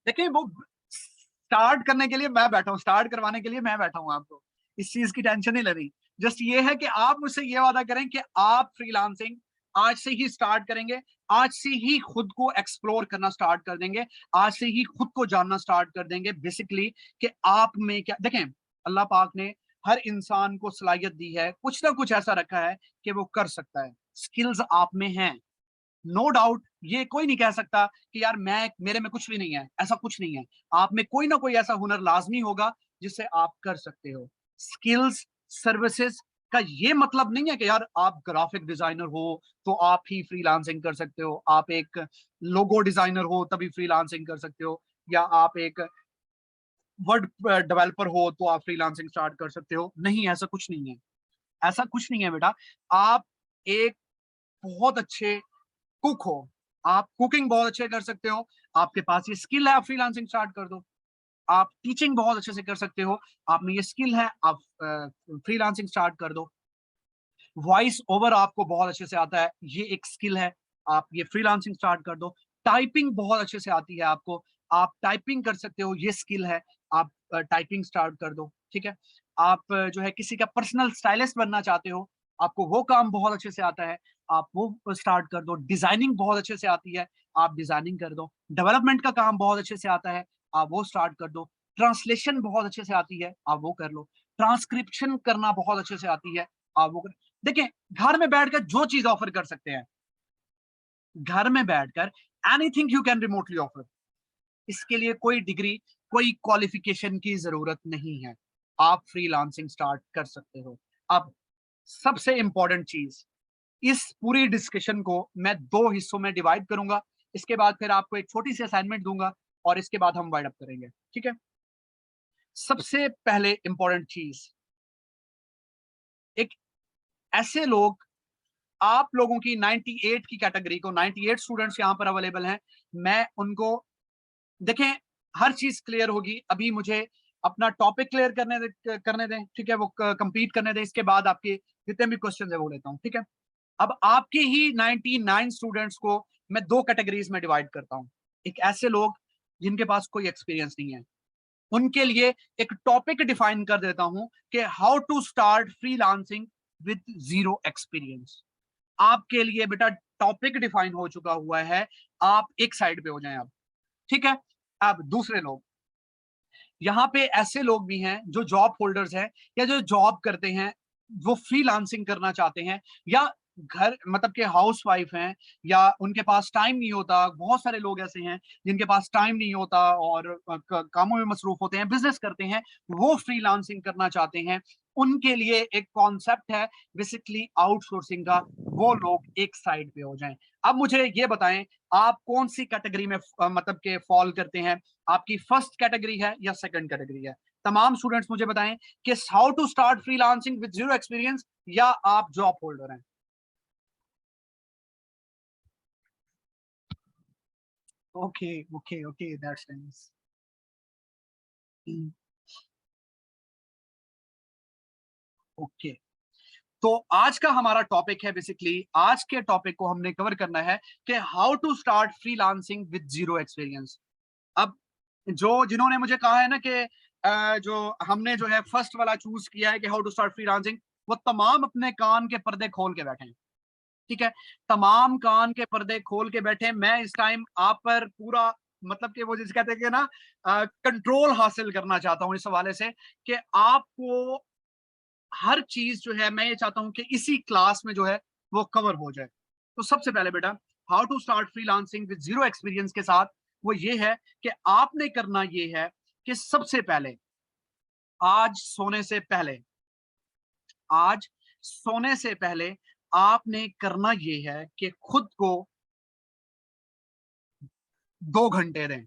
देखिए वो स्टार्ट करने के लिए मैं बैठा हूँ, स्टार्ट करवाने के लिए मैं बैठा हूँ, आपको इस चीज की टेंशन नहीं लेनी। जस्ट ये है कि आप मुझसे ये वादा करें कि आप फ्रीलांसिंग आज से ही स्टार्ट करेंगे, आज से ही खुद को एक्सप्लोर करना स्टार्ट कर देंगे, आज से ही खुद को जानना स्टार्ट कर देंगे बेसिकली कि आप में क्या। देखें, अल्लाह पाक ने हर इंसान को सलाहियत दी है, कुछ ना कुछ ऐसा रखा है कि वो कर सकता है, स्किल्स आप में हैं, नो डाउट। ये कोई नहीं कह सकता कि यार मैं मेरे में कुछ भी नहीं है, ऐसा कुछ नहीं है। आप में कोई ना कोई ऐसा हुनर लाजमी होगा जिससे आप कर सकते हो। स्किल्स सर्विसेज का ये मतलब नहीं है कि यार आप ग्राफिक डिजाइनर हो तो आप ही फ्रीलांसिंग कर सकते हो, आप एक लोगो डिजाइनर हो तभी फ्रीलांसिंग कर सकते हो, या आप एक वर्ड डेवलपर हो तो आप फ्रीलांसिंग स्टार्ट कर सकते हो। नहीं, ऐसा कुछ नहीं है, ऐसा कुछ नहीं है बेटा। आप एक बहुत अच्छे कुक हो, आप कुकिंग बहुत अच्छे कर सकते हो, आपके पास ये स्किल है, आप फ्रीलांसिंग स्टार्ट कर दो। आप टीचिंग बहुत अच्छे से कर सकते हो, आप में ये स्किल है, आप फ्रीलांसिंग स्टार्ट कर दो। वॉइस ओवर आपको बहुत अच्छे से आता है, ये एक स्किल है, आप ये फ्रीलांसिंग स्टार्ट कर दो। टाइपिंग बहुत अच्छे से आती है आपको, आप टाइपिंग कर सकते हो, ये स्किल है, आप टाइपिंग स्टार्ट कर दो। ठीक है, आप जो है किसी का पर्सनल स्टाइलिस्ट बनना चाहते हो, आपको वो काम बहुत अच्छे से आता है, आप वो स्टार्ट कर दो। डिजाइनिंग बहुत अच्छे से आती है, आप डिजाइनिंग कर दो। डेवलपमेंट का काम बहुत अच्छे से आता है, आप वो स्टार्ट कर दो। ट्रांसलेशन बहुत अच्छे से आती है, आप वो कर लो। ट्रांसक्रिप्शन करना बहुत अच्छे से आती है, आप वो कर। देखिए, घर में बैठकर जो चीज ऑफर कर सकते हैं, घर में बैठकर anything you can remotely offer. इसके लिए कोई डिग्री, कोई क्वालिफिकेशन की जरूरत नहीं है, आप फ्रीलांसिंग स्टार्ट कर सकते हो। अब सबसे इंपॉर्टेंट चीज, इस पूरी डिस्कशन को मैं दो हिस्सों में डिवाइड करूंगा, इसके बाद फिर आपको एक छोटी सी असाइनमेंट दूंगा और इसके बाद हम वाइड अप करेंगे। ठीक है, सबसे पहले इंपॉर्टेंट चीज, एक ऐसे लोग, आप लोगों की 98 की कैटेगरी को, 98 स्टूडेंट्स यहां पर अवेलेबल हैं, मैं उनको, देखें हर चीज क्लियर होगी, अभी मुझे अपना टॉपिक क्लियर करने दें, ठीक है, वो कंप्लीट करने दें, इसके बाद आपके जितने भी क्वेश्चन है वो लेता हूं। ठीक है, अब आपके ही 99 स्टूडेंट्स को मैं दो कैटेगरीज में डिवाइड करता हूं। एक ऐसे लोग जिनके पास कोई एक्सपीरियंस नहीं है, उनके लिए एक टॉपिक डिफाइन कर देता हूं कि how to start freelancing with zero experience. आपके लिए बेटा टॉपिक डिफाइन हो चुका हुआ है, आप एक साइड पे हो जाएं अब, ठीक है। अब दूसरे लोग, यहाँ पे ऐसे लोग भी हैं जो जॉब होल्डर्स हैं या जो जॉब करते हैं, वो फ्रीलांसिंग करना चाहते हैं, या घर मतलब के हाउस वाइफ हैं, या उनके पास टाइम नहीं होता। बहुत सारे लोग ऐसे हैं जिनके पास टाइम नहीं होता और कामों में मसरूफ होते हैं, बिजनेस करते हैं, वो फ्रीलांसिंग करना चाहते हैं। उनके लिए एक कॉन्सेप्ट है बेसिकली आउटसोर्सिंग का, वो लोग एक साइड पे हो जाएं। अब मुझे ये बताएं, आप कौन सी कैटेगरी में मतलब के फॉल करते हैं? आपकी फर्स्ट कैटेगरी है या सेकंड कैटेगरी है? तमाम स्टूडेंट्स मुझे बताएं कि how to start freelancing with zero experience, या आप जॉब होल्डर हैं? Okay okay okay, that's nice. Okay, तो आज का हमारा टॉपिक है बेसिकली, आज के टॉपिक को हमने कवर करना है कि how to start freelancing with zero experience. अब जो जिन्होंने मुझे कहा है ना कि जो हमने जो है फर्स्ट वाला चूज किया है कि हाउ टू स्टार्ट फ्रीलांसिंग, वो तमाम अपने कान के पर्दे खोल के बैठे हैं, ठीक है। तमाम कान के पर्दे खोल के बैठे। मैं इस टाइम आप पर पूरा मतलब कि वो जिसे कहते हैं कि ना कंट्रोल हासिल करना चाहता हूं इस हवाले से कि आपको हर चीज जो है, मैं ये चाहता हूं कि इसी क्लास में जो है वो कवर हो जाए। तो सबसे पहले बेटा, how to start freelancing with zero experience के साथ वो ये है कि आपने करना ये है कि सबसे पहले आज सोने से पहले, आज सोने से पहले आपने करना ये है कि खुद को 2 घंटे दें,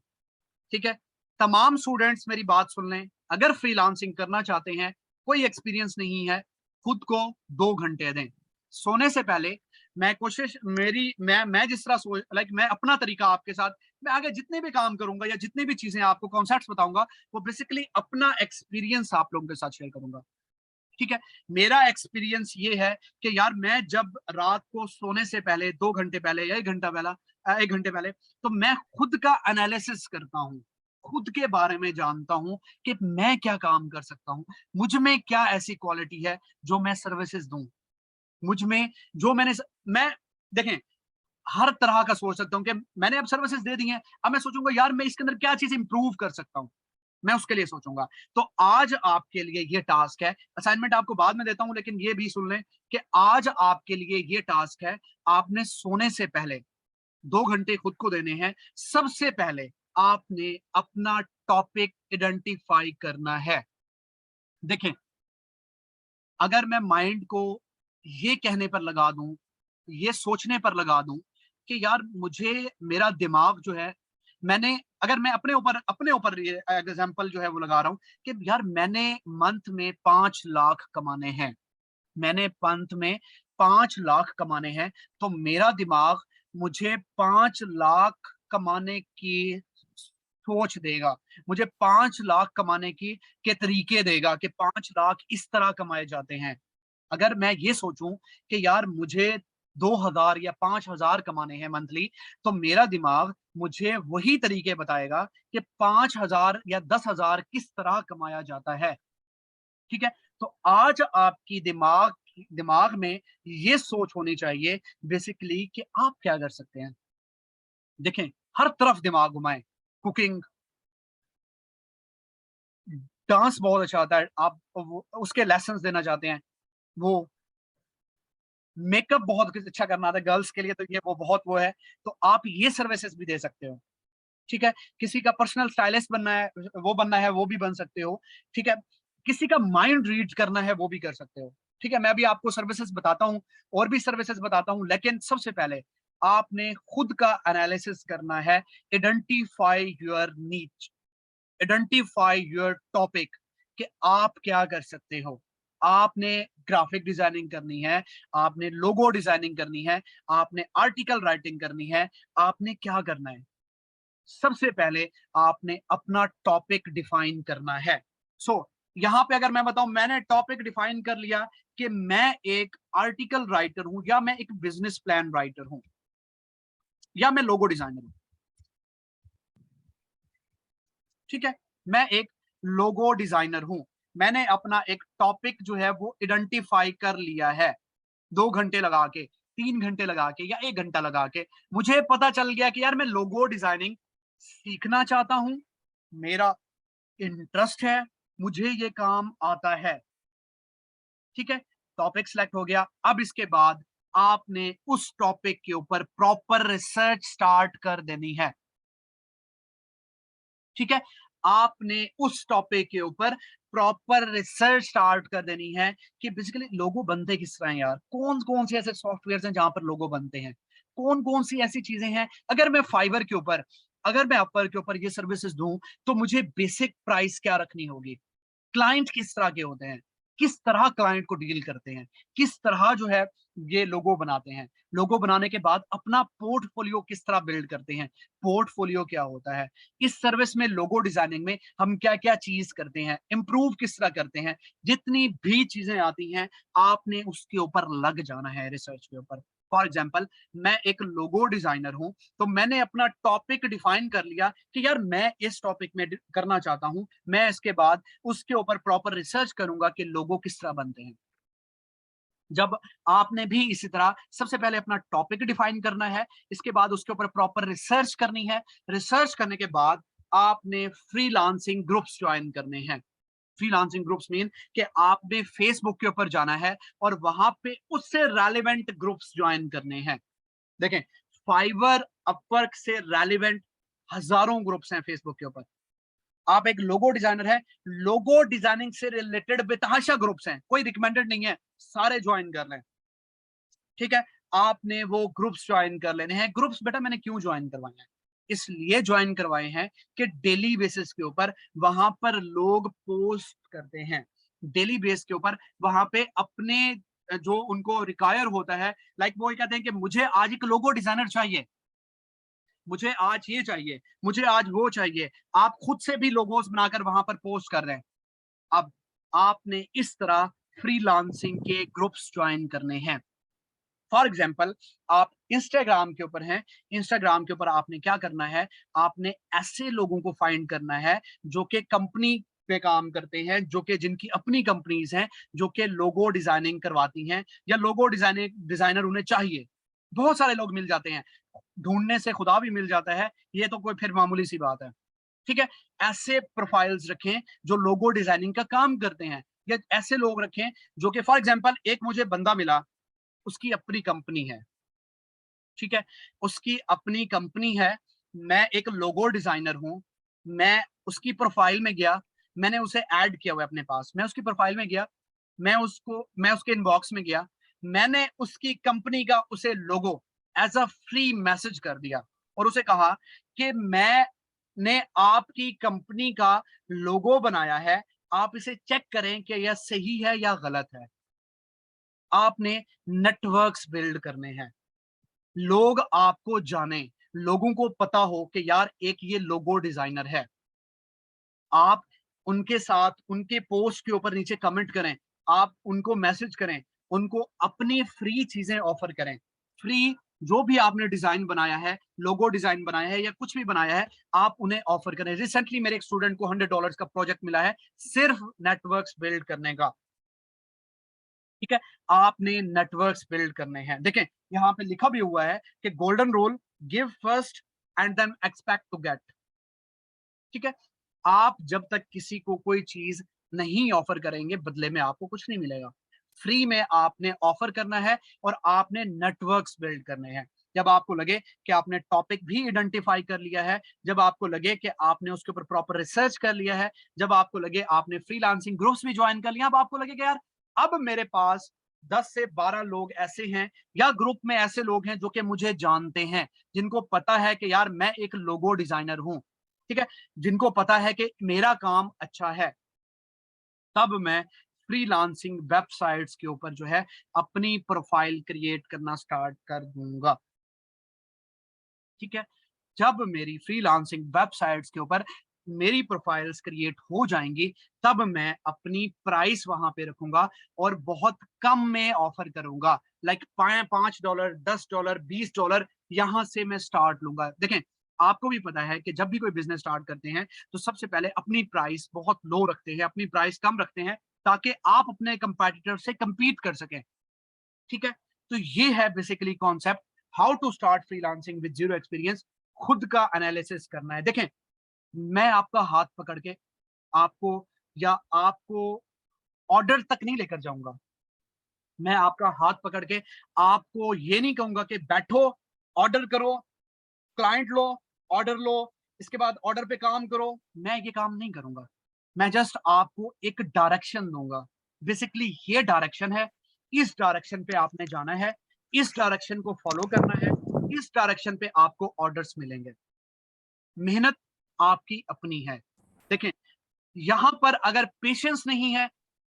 ठीक है। तमाम स्टूडेंट्स मेरी बात सुन लें, अगर फ्रीलांसिंग करना चाहते हैं, कोई एक्सपीरियंस नहीं है, खुद को 2 घंटे दें सोने से पहले। मैं कोशिश मेरी मैं जिस तरह सोच मैं अपना तरीका आपके साथ, मैं आगे जितने भी काम करूंगा या जितनी भी चीजें आपको कॉन्सेप्ट्स बताऊंगा, वो बेसिकली अपना एक्सपीरियंस आप लोगों के साथ शेयर करूंगा, ठीक है। मेरा एक्सपीरियंस ये है कि यार मैं जब रात को सोने से पहले 2 घंटे पहले या 1 घंटा पहले 1 घंटे पहले, तो मैं खुद का एनालिसिस करता हूँ, खुद के बारे में जानता हूं कि मैं क्या काम कर सकता हूं, मुझ में क्या ऐसी क्वालिटी है जो मैं सर्विसेज दूं, मुझ में जो मैं देखें, हर तरह का सोच सकता हूं कि मैंने अब सर्विसेज दे दी हैं, अब मैं सोचूंगा यार मैं इसके अंदर क्या चीज इंप्रूव कर सकता हूं, मैं उसके लिए सोचूंगा। तो आज आपके लिए ये टास्क है, असाइनमेंट आपको बाद में देता हूं, लेकिन ये भी सुन लें कि आज आपके लिए ये टास्क है, आपने सोने से पहले 2 घंटे खुद को देने हैं। सबसे पहले आपने अपना टॉपिक आइडेंटिफाई करना है। देखें, अगर मैं माइंड को ये कहने पर लगा दूं, ये सोचने पर लगा दूं कि यार मुझे मेरा दिमाग जो है, मैंने अगर मैं अपने ऊपर ये एग्जांपल जो है वो लगा रहा हूं कि यार मैंने मंथ में 5 लाख कमाने हैं, मैंने पंथ में 5 लाख कमाने हैं, तो मेरा दिमाग मुझे 5 लाख कमाने की सोच देगा, मुझे 5 लाख कमाने की के तरीके देगा कि 5 लाख इस तरह कमाए जाते हैं। अगर मैं ये सोचूं कि यार मुझे 2,000 या 5,000 कमाने हैं मंथली, तो मेरा दिमाग मुझे वही तरीके बताएगा कि 5,000 या 10,000 किस तरह कमाया जाता है, ठीक है। तो आज आपकी दिमाग में ये सोच होनी चाहिए बेसिकली कि आप क्या कर सकते हैं। देखें, हर तरफ दिमाग घुमाएं, कुकिंग, डांस बहुत अच्छा आता है, आप उसके लेसन्स देना चाहते हैं, वो मेकअप बहुत अच्छा करना आता है गर्ल्स के लिए, तो ये वो बहुत वो है, तो आप ये सर्विसेज भी दे सकते हो, ठीक है। किसी का पर्सनल स्टाइलिस्ट बनना है, वो बनना है, वो भी बन सकते हो, ठीक है। किसी का माइंड रीड करना है, वो भी कर सकते हो, ठीक है। मैं भी आपको सर्विसेज बताता हूँ, और भी सर्विसेज बताता हूँ, लेकिन सबसे पहले आपने खुद का एनालिसिस करना है। आइडेंटिफाई योर नीच, आइडेंटिफाई योर टॉपिक, कि आप क्या कर सकते हो। आपने ग्राफिक डिजाइनिंग करनी है, आपने लोगो डिजाइनिंग करनी है, आपने आर्टिकल राइटिंग करनी है, आपने क्या करना है? सबसे पहले आपने अपना टॉपिक डिफाइन करना है। सो यहां पे अगर मैं बताऊं, मैंने टॉपिक डिफाइन कर लिया कि मैं एक आर्टिकल राइटर हूं, या मैं एक बिजनेस प्लान राइटर हूं, या मैं लोगो डिजाइनर हूं, ठीक है। मैं एक लोगो डिजाइनर हूं, मैंने अपना एक टॉपिक जो है वो आइडेंटिफाई कर लिया है, 2 घंटे लगा के, 3 घंटे लगा के या 1 घंटा लगा के। मुझे पता चल गया कि यार मैं लोगो डिजाइनिंग सीखना चाहता हूं, मेरा इंटरेस्ट है, मुझे ये काम आता है। ठीक है, टॉपिक सिलेक्ट हो गया। अब इसके बाद आपने उस टॉपिक के ऊपर प्रॉपर रिसर्च स्टार्ट कर देनी है। ठीक है, आपने उस टॉपिक के ऊपर प्रॉपर रिसर्च स्टार्ट कर देनी है कि बेसिकली लोगो बनते किस तरह हैं यार, कौन कौन से ऐसे सॉफ्टवेयर हैं जहां पर लोगो बनते हैं, कौन कौन सी ऐसी चीजें हैं। अगर मैं फाइवर के ऊपर, अगर मैं अपर के ऊपर ये सर्विसेज दूं तो मुझे बेसिक प्राइस क्या रखनी होगी, क्लाइंट किस तरह के होते हैं, किस तरह क्लाइंट को डील करते हैं, किस तरह जो है ये लोगो बनाते हैं। लोगो बनाने के बाद अपना पोर्टफोलियो किस तरह बिल्ड करते हैं, पोर्टफोलियो क्या होता है, इस सर्विस में लोगो डिजाइनिंग में हम क्या क्या चीज करते हैं, इंप्रूव किस तरह करते हैं, जितनी भी चीजें आती हैं आपने उसके ऊपर लग जाना है, रिसर्च के ऊपर। फॉर एग्जाम्पल, मैं एक लोगो डिजाइनर हूं, तो मैंने अपना टॉपिक डिफाइन कर लिया कि यार मैं इस टॉपिक में करना चाहता हूं। मैं इसके बाद उसके ऊपर प्रॉपर रिसर्च करूंगा कि लोगो किस तरह बनते हैं। जब आपने भी इसी तरह सबसे पहले अपना टॉपिक डिफाइन करना है, इसके बाद उसके ऊपर प्रॉपर रिसर्च करनी है। रिसर्च करने के बाद आपने फ्रीलांसिंग ग्रुप्स ज्वाइन करने हैं। फ्रीलांसिंग ग्रुप्स मीन कि आपने फेसबुक के ऊपर जाना है और वहां पे उससे रेलिवेंट ग्रुप्स ज्वाइन करने हैं। देखें, फाइवर, अपवर्क से रेलिवेंट हजारों ग्रुप्स हैं फेसबुक के ऊपर। आप एक लोगो डिजाइनर है, लोगो डिजाइनिंग से रिलेटेड बेतहाशा ग्रुप्स हैं, कोई रिकमेंडेड नहीं है, सारे ज्वाइन कर लें। ठीक है, आपने वो ग्रुप्स ज्वाइन कर लेने हैं। ग्रुप्स बेटा मैंने क्यों ज्वाइन करवाए हैं, इसलिए ज्वाइन करवाए हैं कि डेली बेसिस के ऊपर वहां पर लोग पोस्ट करते हैं, डेली बेस के ऊपर वहां पे अपने जो उनको रिक्वायर होता है, लाइक वो कहते हैं कि मुझे आज एक लोगो डिजाइनर चाहिए, मुझे आज ये चाहिए, मुझे आज वो चाहिए। आप खुद से भी लोगोस बनाकर वहां पर पोस्ट कर रहे हैं। अब आपने इस तरह फ्रीलांसिंग के ग्रुप्स ज्वाइन करने हैं। फॉर एग्जाम्पल, आप इंस्टाग्राम के ऊपर हैं, इंस्टाग्राम के ऊपर आपने क्या करना है, आपने ऐसे लोगों को फाइंड करना है जो कि कंपनी पे काम करते हैं, जो कि जिनकी अपनी कंपनीज हैं, जो कि लोगो डिजाइनिंग करवाती हैं या लोगो डिजाइनर उन्हें चाहिए। बहुत सारे लोग मिल जाते हैं, ढूंढने से खुदा भी मिल जाता है, ये तो कोई फिर मामूली सी बात है। ठीक है, ऐसे प्रोफाइल्स रखें जो लोगो डिजाइनिंग का काम करते हैं, या ऐसे लोग रखें जो कि फॉर एग्जांपल एक मुझे बंदा मिला, उसकी अपनी कंपनी है। ठीक है, उसकी अपनी कंपनी है, मैं एक लोगो डिजाइनर हूं, मैं उसकी प्रोफाइल में गया, मैंने उसे ऐड किया हुआ है अपने पास, मैं उसकी प्रोफाइल में गया, मैं उसके इनबॉक्स में गया, मैंने उसकी कंपनी का उसे लोगो एज अ फ्री मैसेज कर दिया और उसे कहा कि मैंने आपकी कंपनी का लोगो बनाया है, आप इसे चेक करें कि यह सही है या गलत है। आपने नेटवर्क्स बिल्ड करने हैं, लोग आपको जाने, लोगों को पता हो कि यार एक ये लोगो डिजाइनर है। आप उनके साथ उनके पोस्ट के ऊपर नीचे कमेंट करें, आप उनको मैसेज करें, उनको अपनी फ्री चीजें ऑफर करें। फ्री जो भी आपने डिजाइन बनाया है, लोगो डिजाइन बनाया है या कुछ भी बनाया है, आप उन्हें ऑफर करें। रिसेंटली मेरे एक स्टूडेंट को $100 का प्रोजेक्ट मिला है सिर्फ नेटवर्क्स बिल्ड करने का। ठीक है, आपने नेटवर्क्स बिल्ड करने हैं। देखें, यहाँ पे लिखा भी हुआ है कि golden rule, give first and then expect to get. ठीक है, आप जब तक किसी को कोई चीज नहीं ऑफर करेंगे बदले में आपको कुछ नहीं मिलेगा। फ्री में आपने ऑफर करना है और आपने नेटवर्क्स बिल्ड करने हैं। जब आपको लगे कि आपने टॉपिक भी आइडेंटिफाई कर लिया है, जब आपको लगे कि आपने उसके ऊपर प्रॉपर रिसर्च कर लिया है, जब आपको लगे आपने फ्रीलांसिंग ग्रुप्स भी ज्वाइन कर लिया, अब आपको लगे कि यार अब मेरे पास 10 से 12 लोग ऐसे हैं या ग्रुप में ऐसे लोग हैं जो कि मुझे जानते हैं, जिनको पता है कि यार मैं एक लोगो डिजाइनर हूं। ठीक है, जिनको पता है कि मेरा काम अच्छा है, तब मैं फ्रीलांसिंग वेबसाइट्स के ऊपर जो है अपनी प्रोफाइल क्रिएट करना स्टार्ट कर दूंगा। ठीक है, जब मेरी फ्रीलांसिंग वेबसाइट्स के ऊपर मेरी प्रोफाइल्स क्रिएट हो जाएंगी, तब मैं अपनी प्राइस वहां पे रखूंगा और बहुत कम में ऑफर करूंगा, लाइक $5, $10, $20, यहां से मैं स्टार्ट लूंगा। देखें, आपको भी पता है कि जब भी कोई बिजनेस स्टार्ट करते हैं तो सबसे पहले अपनी प्राइस बहुत लो रखते हैं, अपनी प्राइस कम रखते हैं ताकि आप अपने कंपैटिटर से compete कर सकें। ठीक है, तो ये है basically concept, how to start freelancing with zero experience. खुद का एनालिसिस करना है। देखें, मैं आपका हाथ पकड़ के आपको या आपको ऑर्डर तक नहीं लेकर जाऊंगा। मैं आपका हाथ पकड़ के आपको ये नहीं कहूंगा कि बैठो, ऑर्डर करो, क्लाइंट लो, ऑर्डर लो, इसके बाद ऑर्डर पे काम करो। मैं ये काम नहीं करूंगा। मैं जस्ट आपको एक डायरेक्शन दूंगा। बेसिकली ये डायरेक्शन है, इस डायरेक्शन पे आपने जाना है, इस डायरेक्शन को फॉलो करना है, इस डायरेक्शन पे आपको ऑर्डर्स मिलेंगे। मेहनत आपकी अपनी है। देखें, यहां पर अगर पेशेंस नहीं है,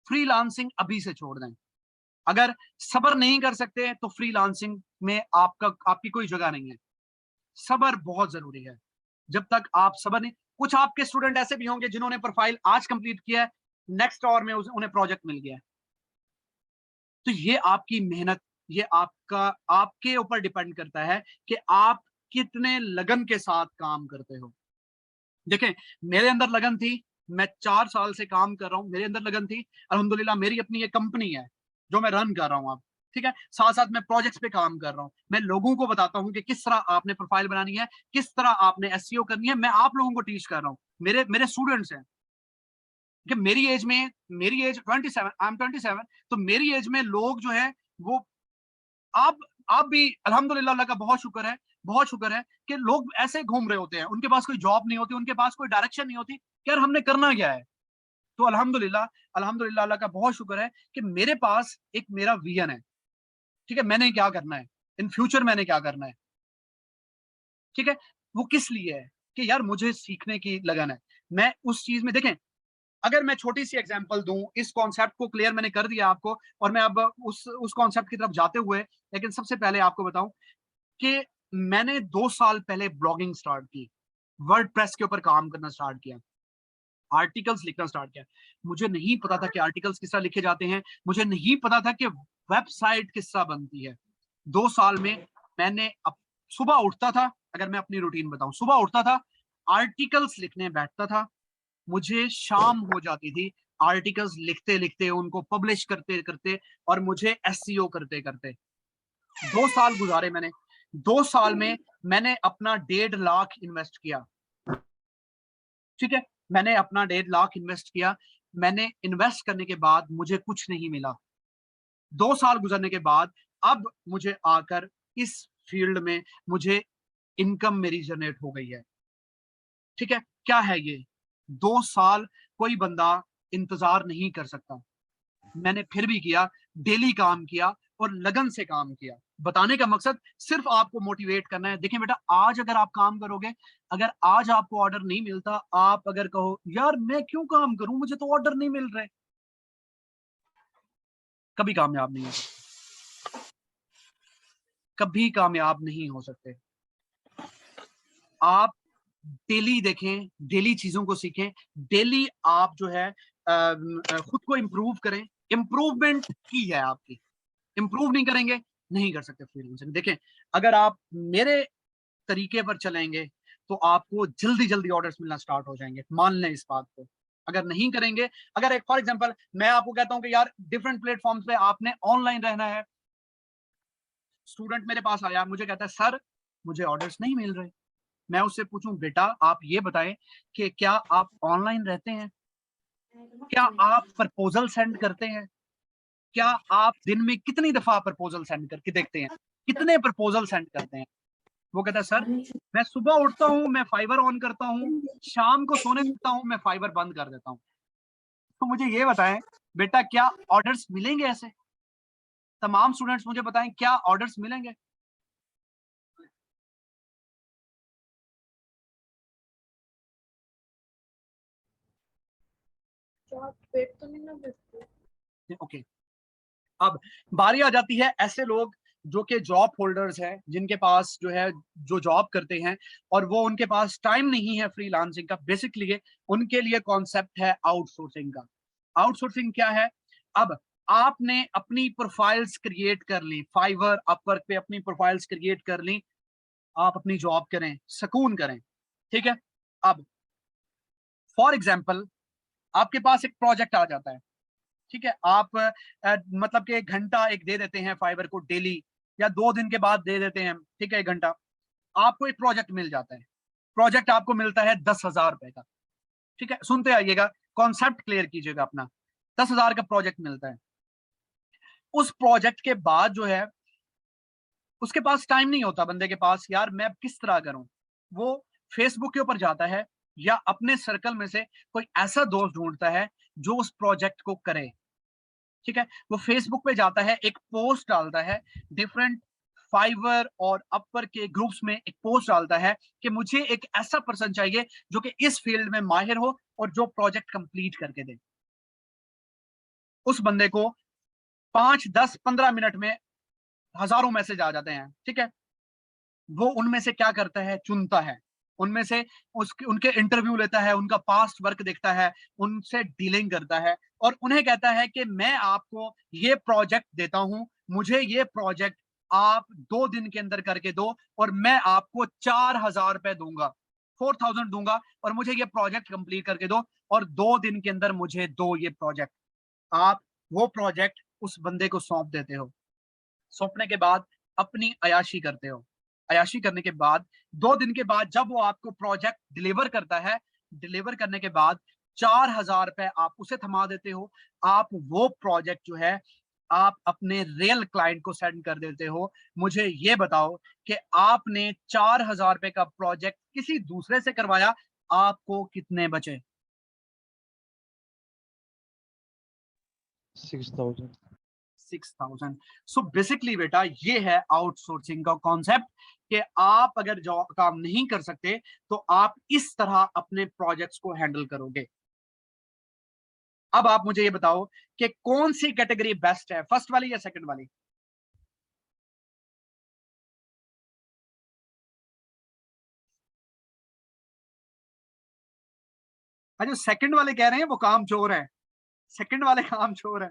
फ्रीलांसिंग अभी से छोड़ दें। अगर सब्र नहीं कर सकते तो फ्रीलांसिंग में आपकी कोई जगह नहीं है। सब्र बहुत जरूरी है। जब तक आप सब्र नहीं, कुछ आपके स्टूडेंट ऐसे भी होंगे जिन्होंने प्रोफाइल आज कंप्लीट किया है, नेक्स्ट आवर में उन्हें प्रोजेक्ट मिल गया है। तो ये आपकी मेहनत, ये आपके ऊपर डिपेंड करता है कि आप कितने लगन के साथ काम करते हो। देखें, मेरे अंदर लगन थी, मैं 4 साल से काम कर रहा हूं, मेरे अंदर लगन थी। अल्हम्दुलिल्लाह मेरी अपनी एक कंपनी है जो मैं रन कर रहा हूं अब। ठीक है, साथ साथ मैं प्रोजेक्ट्स पे काम कर रहा हूं। मैं लोगों को बताता हूं कि किस तरह आपने प्रोफाइल बनानी है, किस तरह आपने एसईओ करनी है। मैं आप लोगों को टीच कर रहा हूं, मेरे मेरे स्टूडेंट्स हैं कि मेरी एज 27, आई एम 27। तो मेरी एज में लोग जो है वो, आप आप भी अल्हम्दुलिल्लाह, अल्लाह का बहुत शुक्र है, बहुत शुक्र है कि लोग ऐसे घूम रहे होते हैं, उनके पास कोई जॉब नहीं होती, उनके पास कोई डायरेक्शन नहीं होती कि यार हमने करना क्या है। तो अल्हम्दुलिल्लाह, अल्हम्दुलिल्लाह अल्लाह का बहुत शुक्र है कि मेरे पास एक मेरा विजन है। ठीक है, मैंने क्या करना है इन फ्यूचर, मैंने क्या करना है। ठीक है, वो किस लिए है कि यार मुझे सीखने की लगन है। मैं उस चीज में, देखें, अगर मैं छोटी सी एग्जांपल दूं, इस कॉन्सेप्ट को क्लियर मैंने कर दिया आपको, और मैं अब उस कॉन्सेप्ट की तरफ जाते हुए, लेकिन सबसे पहले आपको बताऊं कि मैंने 2 साल पहले ब्लॉगिंग स्टार्ट की, वर्डप्रेस के ऊपर काम करना स्टार्ट किया, आर्टिकल्स लिखना स्टार्ट किया। मुझे नहीं पता था कि आर्टिकल्स किस तरह लिखे जाते हैं, मुझे नहीं पता था कि वेबसाइट किस तरह बनती है। 2 साल में मैंने सुबह उठता था, अगर मैं अपनी रूटीन बताऊं, सुबह उठता था, आर्टिकल्स लिखने बैठता था, मुझे शाम हो जाती थी आर्टिकल्स लिखते लिखते, उनको पब्लिश करते करते, और मुझे एसईओ करते करते। 2 साल गुजारे मैंने। 2 साल में मैंने अपना 1.5 लाख इन्वेस्ट किया। ठीक है, मैंने अपना 1.5 लाख इन्वेस्ट किया। मैंने इन्वेस्ट करने के बाद मुझे कुछ नहीं मिला। 2 साल गुजरने के बाद अब मुझे आकर इस फील्ड में मुझे इनकम मेरी जनरेट हो गई है। ठीक है, क्या है ये? 2 साल कोई बंदा इंतजार नहीं कर सकता। मैंने फिर भी किया, डेली काम किया और लगन से काम किया। बताने का मकसद सिर्फ आपको मोटिवेट करना है। देखिए बेटा, आज अगर आप काम करोगे, अगर आज आपको ऑर्डर नहीं मिलता, आप अगर कहो यार मैं क्यों काम करूं, मुझे तो ऑर्डर नहीं मिल रहे, कभी कामयाब नहीं हो सकते, कभी कामयाब नहीं हो सकते। आप डेली देखें, डेली चीजों को सीखें, डेली आप जो है खुद को इंप्रूव करें। इंप्रूवमेंट की है आपकी, इंप्रूव नहीं करेंगे नहीं कर सकते फ्रीलांसिंग। देखें, अगर आप मेरे तरीके पर चलेंगे तो आपको जल्दी जल्दी ऑर्डर्स मिलना स्टार्ट हो जाएंगे, मान लें इस बात को। अगर नहीं करेंगे, अगर एक फॉर एग्जांपल मैं आपको कहता हूं कि यार डिफरेंट प्लेटफॉर्म्स पे आपने ऑनलाइन रहना है, स्टूडेंट मेरे पास आया, मुझे कहता है सर मुझे ऑर्डर्स नहीं मिल रहे। मैं उससे पूछूं बेटा आप ये बताएं कि क्या आप ऑनलाइन रहते हैं, क्या आप प्रपोजल सेंड करते हैं, क्या आप दिन में कितनी दफा प्रपोजल सेंड करके देखते हैं, कितने प्रपोजल सेंड करते हैं। वो कहता है सर मैं सुबह उठता हूँ, मैं फाइबर ऑन करता हूँ, शाम को सोने लगता हूँ, मैं फाइबर बंद कर देता हूँ। तो मुझे ये बताएं बेटा, क्या ऑर्डर्स मिलेंगे? ऐसे तमाम स्टूडेंट्स मुझे बताएं, क्या ऑर्डर्स मिलेंगे? ओके, अब बारी आ जाती है ऐसे लोग जो कि जॉब होल्डर्स हैं, जिनके पास जो है, जो जॉब करते हैं और वो उनके पास टाइम नहीं है फ्रीलांसिंग का। बेसिकली उनके लिए कॉन्सेप्ट है आउटसोर्सिंग का। आउटसोर्सिंग क्या है? अब आपने अपनी प्रोफाइल्स क्रिएट कर ली, फाइवर अपवर्क पे अपनी प्रोफाइल्स क्रिएट कर ली, आप अपनी जॉब करें, सुकून करें, ठीक है। अब फॉर एग्जाम्पल आपके पास एक प्रोजेक्ट आ जाता है, ठीक है, आप मतलब कि 1 घंटा एक दे देते हैं फाइवर को डेली, या 2 दिन के बाद दे देते हैं, ठीक है, 1 घंटा। आपको एक प्रोजेक्ट मिल जाता है, प्रोजेक्ट आपको मिलता है 10,000 रुपए का, ठीक है, सुनते आइएगा, कॉन्सेप्ट क्लियर कीजिएगा अपना। 10,000 का प्रोजेक्ट मिलता है। उस प्रोजेक्ट के बाद जो है उसके पास टाइम नहीं होता बंदे के पास, यार मैं अब किस तरह करूं। वो फेसबुक के ऊपर जाता है या अपने सर्कल में से कोई ऐसा दोस्त ढूंढता है जो उस प्रोजेक्ट को करे, ठीक है। वो फेसबुक पे जाता है, एक पोस्ट डालता है, डिफरेंट फाइवर और अपर के ग्रुप्स में एक पोस्ट डालता है कि मुझे एक ऐसा पर्सन चाहिए जो कि इस फील्ड में माहिर हो और जो प्रोजेक्ट कंप्लीट करके दे। उस बंदे को 5, 10, 15 मिनट में हजारों मैसेज आ जाते हैं, ठीक है। वो उनमें से क्या करता है, चुनता है उनमें से, उसके उनके इंटरव्यू लेता है, उनका पास्ट वर्क देखता है, उनसे डीलिंग करता है और उन्हें कहता है कि मैं आपको ये प्रोजेक्ट देता हूं, मुझे ये प्रोजेक्ट आप 2 दिन के अंदर करके दो और मैं आपको 4,000 रुपए दूंगा, 4,000 दूंगा और मुझे ये प्रोजेक्ट कंप्लीट करके दो और 2 दिन के अंदर मुझे दो ये प्रोजेक्ट। आप वो प्रोजेक्ट उस बंदे को सौंप देते हो। सौंपने के बाद अपनी अयाशी करते हो। अयाशी करने के बाद 2 दिन के बाद जब वो आपको प्रोजेक्ट डिलीवर करता है, डिलीवर करने के बाद 4,000 रुपए आप उसे थमा देते हो। आप वो प्रोजेक्ट जो है आप अपने रियल क्लाइंट को सेंड कर देते हो। मुझे ये बताओ कि आपने 4,000 रुपए का प्रोजेक्ट किसी दूसरे से करवाया, आपको कितने बचे? 6,000। 6,000। सो बेसिकली बेटा ये है आउटसोर्सिंग का कॉन्सेप्ट कि आप अगर जॉब काम नहीं कर सकते तो आप इस तरह अपने प्रोजेक्ट्स को हैंडल करोगे। अब आप मुझे ये बताओ कि कौन सी कैटेगरी बेस्ट है, फर्स्ट वाली या सेकंड वाली? हाँ, जो सेकंड वाले कह रहे हैं वो काम चोर है, सेकंड वाले काम चोर है।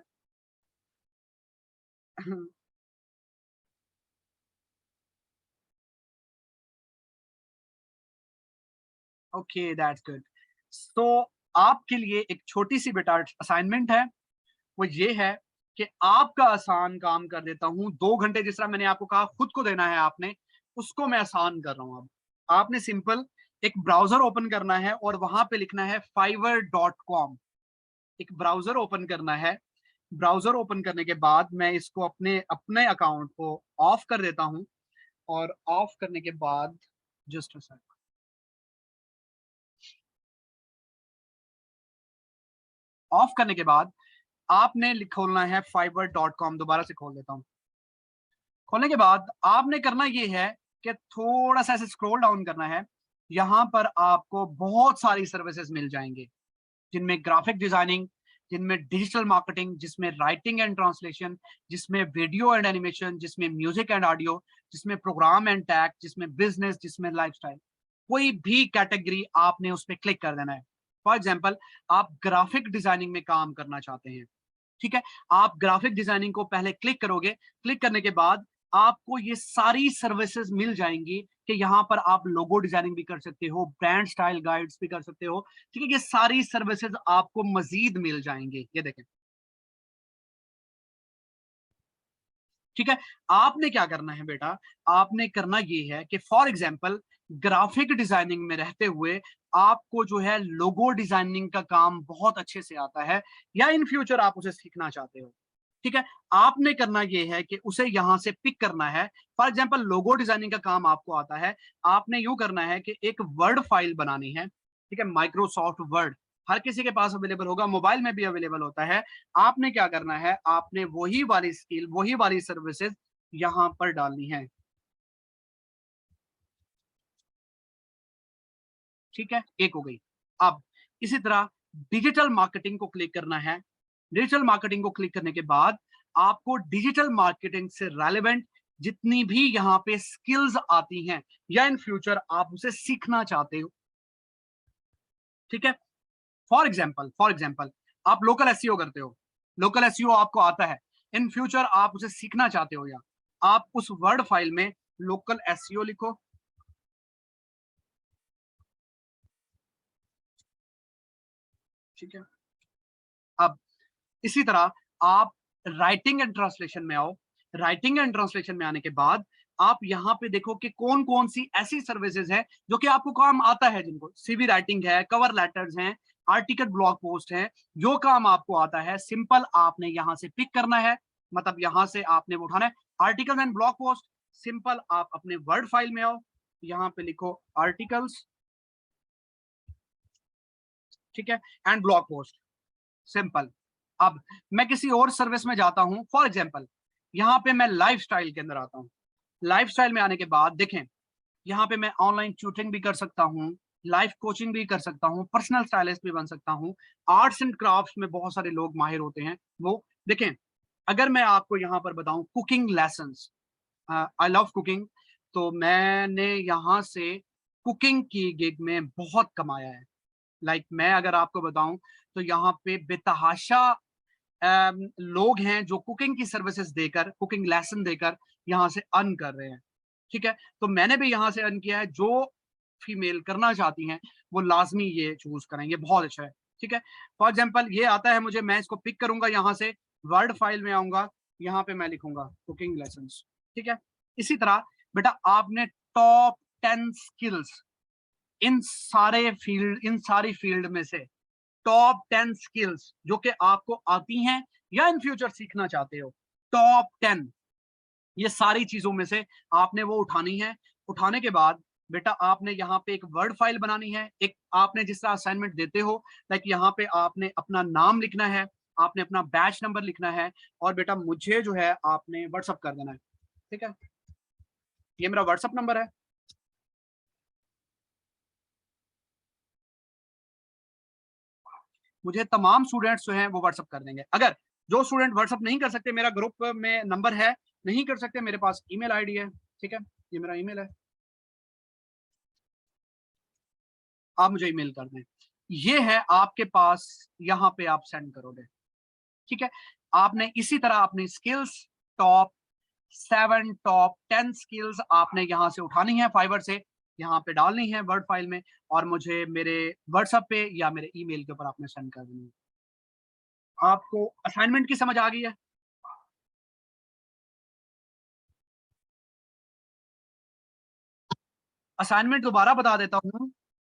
Okay, that's good. सो आपके लिए एक छोटी सी बेटा असाइनमेंट है, वो ये है कि आपका आसान काम कर देता हूं। 2 घंटे जिस तरह मैंने आपको कहा खुद को देना है आपने, उसको मैं आसान कर रहा हूं। अब आपने सिंपल एक ब्राउजर ओपन करना है और वहां पे लिखना है fiverr.com। एक ब्राउजर ओपन करना है। ब्राउजर ओपन करने के बाद मैं इसको अपने अपने अकाउंट को ऑफ कर देता हूं और ऑफ करने के बाद जस्ट ऑफ करने के बाद आपने खोलना है fiverr.com। दोबारा से खोल देता हूं। खोलने के बाद आपने करना ये है कि थोड़ा सा ऐसे स्क्रॉल डाउन करना है। यहां पर आपको बहुत सारी सर्विसेज मिल जाएंगे, जिनमें ग्राफिक डिजाइनिंग, जिनमें डिजिटल मार्केटिंग, जिसमें राइटिंग एंड ट्रांसलेशन, जिसमें वीडियो एंड एनिमेशन, जिसमें म्यूजिक एंड ऑडियो, जिसमें प्रोग्राम एंड टैग, जिसमें बिजनेस, जिसमें लाइफस्टाइल। कोई भी कैटेगरी आपने उस पर क्लिक कर देना है। फॉर एग्जाम्पल आप ग्राफिक डिजाइनिंग में काम करना चाहते हैं, ठीक है। आप ग्राफिक डिजाइनिंग को पहले क्लिक करोगे। क्लिक करने के बाद आपको ये सारी सर्विसेज मिल जाएंगी कि यहाँ पर आप लोगो डिजाइनिंग भी कर सकते हो, ब्रांड स्टाइल गाइड्स भी कर सकते हो, ठीक है। ये सारी सर्विसेज आपको मजीद मिल जाएंगे, ये देखें, ठीक है। आपने क्या करना है बेटा, आपने करना ये है कि फॉर एग्जाम्पल ग्राफिक डिजाइनिंग में रहते हुए आपको जो है लोगो डिजाइनिंग का काम बहुत अच्छे से आता है या इन फ्यूचर आप उसे सीखना चाहते हो, ठीक है। आपने करना ये है कि उसे यहां से पिक करना है। फॉर एग्जाम्पल लोगो डिजाइनिंग का काम आपको आता है। आपने यूं करना है कि एक वर्ड फाइल बनानी है, ठीक है, माइक्रोसॉफ्ट वर्ड हर किसी के पास अवेलेबल होगा, मोबाइल में भी अवेलेबल होता है। आपने क्या करना है, आपने वही वाली स्किल, वही वाली सर्विसेज यहां पर डालनी है, ठीक है। एक हो गई। अब इसी तरह डिजिटल मार्केटिंग को क्लिक करना है। डिजिटल मार्केटिंग को क्लिक करने के बाद आपको डिजिटल मार्केटिंग से रेलेवेंट जितनी भी यहाँ पे स्किल्स आती हैं या इन फ्यूचर आप उसे सीखना चाहते हो, ठीक है। फॉर एग्जाम्पल आप लोकल एसईओ करते हो, लोकल एसईओ आपको आता है, इन फ्यूचर आप उसे सीखना चाहते हो, या आप उस वर्ड फाइल में लोकल एसईओ लिखो, ठीक है। अब इसी तरह आप राइटिंग एंड ट्रांसलेशन में आओ। राइटिंग एंड ट्रांसलेशन में आने के बाद आप यहाँ पे देखो कि कौन कौन सी ऐसी सर्विसेज है जो कि आपको काम आता है, जिनको सीवी राइटिंग है, कवर लेटर्स हैं, आर्टिकल ब्लॉग पोस्ट है, जो काम आपको आता है सिंपल आपने यहाँ से पिक करना है, मतलब यहाँ से आपने वो उठाना है। Article and blog post simple आप अपने वर्ड फाइल में आओ, यहाँ पे लिखो आर्टिकल्स, ठीक है, एंड ब्लॉग पोस्ट, सिंपल। अब मैं किसी और सर्विस में जाता हूं, फॉर एग्जांपल यहाँ पे मैं लाइफस्टाइल के अंदर आता हूं। लाइफस्टाइल में आने के बाद देखें, यहाँ पे मैं ऑनलाइन ट्यूटरिंग भी कर सकता हूँ, लाइफ कोचिंग भी कर सकता हूँ, पर्सनल स्टाइलिस्ट भी बन सकता हूँ। आर्ट्स एंड क्राफ्ट्स में बहुत सारे लोग माहिर होते हैं। वो देखें, अगर मैं आपको यहाँ पर बताऊं cooking lessons, I love cooking, तो मैंने यहाँ से कुकिंग की गिग में बहुत कमाया है। लाइक मैं अगर आपको बताऊं तो यहाँ पे बेतहाशा लोग हैं जो कुकिंग की सर्विसेज देकर, कुकिंग लेसन देकर यहाँ से अर्न कर रहे हैं। ठीक है, तो मैंने भी यहाँ से अर्न किया है। जो फीमेल करना चाहती हैं वो लाजमी ये चूज करें, ये बहुत अच्छा है। ठीक है, फॉर एग्जाम्पल ये आता है मुझे, मैं इसको पिक करूंगा, यहाँ से वर्ड फाइल में आऊंगा, यहाँ पे मैं लिखूंगा कुकिंग लेसन। ठीक है, इसी तरह बेटा आपने टॉप 10 स्किल्स इन सारी फील्ड में से टॉप 10 स्किल्स जो कि आपको आती हैं या इन फ्यूचर सीखना चाहते हो, टॉप 10 ये सारी चीजों में से आपने वो उठानी है। उठाने के बाद बेटा आपने यहाँ पे एक वर्ड फाइल बनानी है। एक आपने जिस तरह असाइनमेंट देते हो, लाइक यहाँ पे आपने अपना नाम लिखना है, आपने अपना बैच नंबर लिखना है, और बेटा मुझे जो है आपने व्हाट्सअप कर देना है। ठीक है, ये मेरा व्हाट्सअप नंबर है। मुझे तमाम स्टूडेंट्स जो हैं वो व्हाट्सअप कर देंगे। अगर जो स्टूडेंट व्हाट्सअप नहीं कर सकते, मेरा ग्रुप में नंबर है, नहीं कर सकते, मेरे पास ईमेल आईडी है। ठीक है, ये मेरा ईमेल है, आप मुझे ईमेल कर दें। ये है आपके पास, यहाँ पे आप सेंड करोगे। ठीक है, आपने इसी तरह अपनी स्किल्स टॉप 7 टॉप 10 स्किल्स आपने यहाँ से उठानी है, फाइवर से यहाँ पे डालनी है वर्ड फाइल में, और मुझे मेरे व्हाट्सएप पे या मेरे ईमेल के ऊपर आपने सेंड कर देनी है। आपको असाइनमेंट की समझ आ गई है? असाइनमेंट दोबारा बता देता हूँ,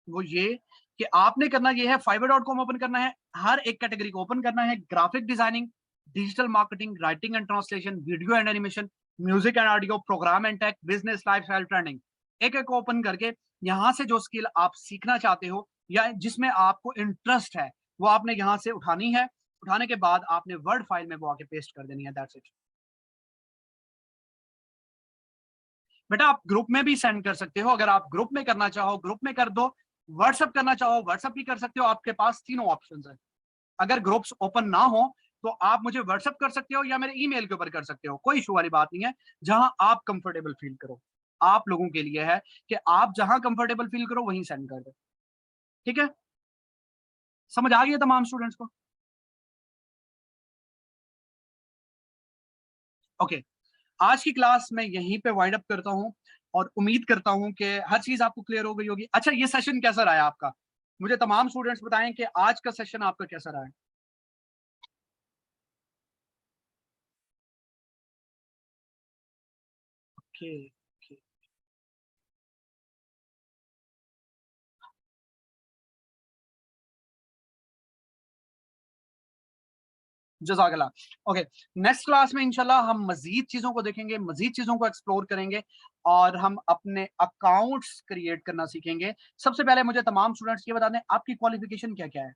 वो ये कि आपने करना ये है, fiverr.com ओपन करना है, हर एक कैटेगरी को ओपन करना है, graphic designing, digital marketing, writing and translation, video and animation, music and audio, program and tech, business, lifestyle, trending, एक एक ओपन करके यहाँ से जो स्किल आप सीखना चाहते हो या जिसमें आपको इंटरेस्ट है वो आपने यहाँ से उठानी है। उठाने के बाद आपने वर्ड फाइल में वो आके पेस्ट कर देनी है, दैट्स इट। बेटा आप ग्रुप में भी सेंड कर सकते हो, अगर आप ग्रुप में करना चाहो ग्रुप में कर दो, व्हाट्सअप करना चाहो व्हाट्सअप भी कर सकते हो, आपके पास तीनों ऑप्शंस है। अगर ग्रुप्स ओपन ना हो तो आप मुझे व्हाट्सअप कर सकते हो या मेरे ईमेल के ऊपर कर सकते हो, कोई इशू वाली बात नहीं है। जहां आप कंफर्टेबल फील करो, आप लोगों के लिए है कि आप जहां कंफर्टेबल फील करो वहीं सेंड कर दो। ठीक है, समझ आ गई है तमाम स्टूडेंट्स को? ओके, आज की क्लास मैं यहीं पे वाइंड अप करता हूं, और उम्मीद करता हूं कि हर चीज आपको क्लियर हो गई होगी। अच्छा, ये सेशन कैसा रहा आपका? मुझे तमाम स्टूडेंट्स बताएं कि आज का सेशन आपका कैसा रहा है। ओके, जज़ाकल्लाह। ओके, नेक्स्ट क्लास में इंशाल्लाह हम मजीद चीजों को देखेंगे, मजीद चीजों को एक्सप्लोर करेंगे, और हम अपने अकाउंट्स क्रिएट करना सीखेंगे। सबसे पहले मुझे तमाम स्टूडेंट्स ये बता दें, आपकी क्वालिफिकेशन क्या क्या है?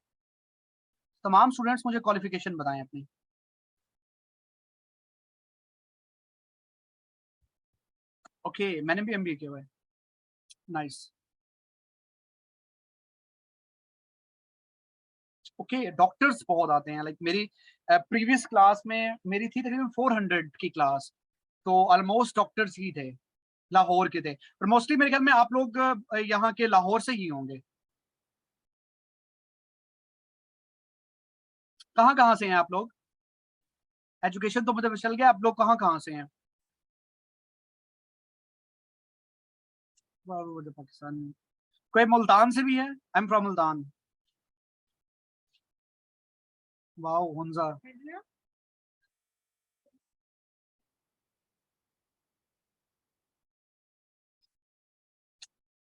तमाम स्टूडेंट्स मुझे क्वालिफिकेशन बताएं अपनी। ओके, मैंने भी एमबीए किया हुआ है, नाइस। ओके, डॉक्टर्स बहुत आते हैं, लाइक मेरी प्रीवियस क्लास में मेरी थी तकरीबन 400 की क्लास, तो ऑलमोस्ट डॉक्टर्स ही थे, लाहौर के थे, और मोस्टली मेरे ख्याल में आप लोग यहाँ के लाहौर से ही होंगे। कहाँ कहाँ से हैं आप लोग? एजुकेशन तो मुझे चल गया, आप लोग कहाँ कहाँ से हैं? पाकिस्तान, कोई मुल्तान से भी है? I am from Multan. Wow Hunza,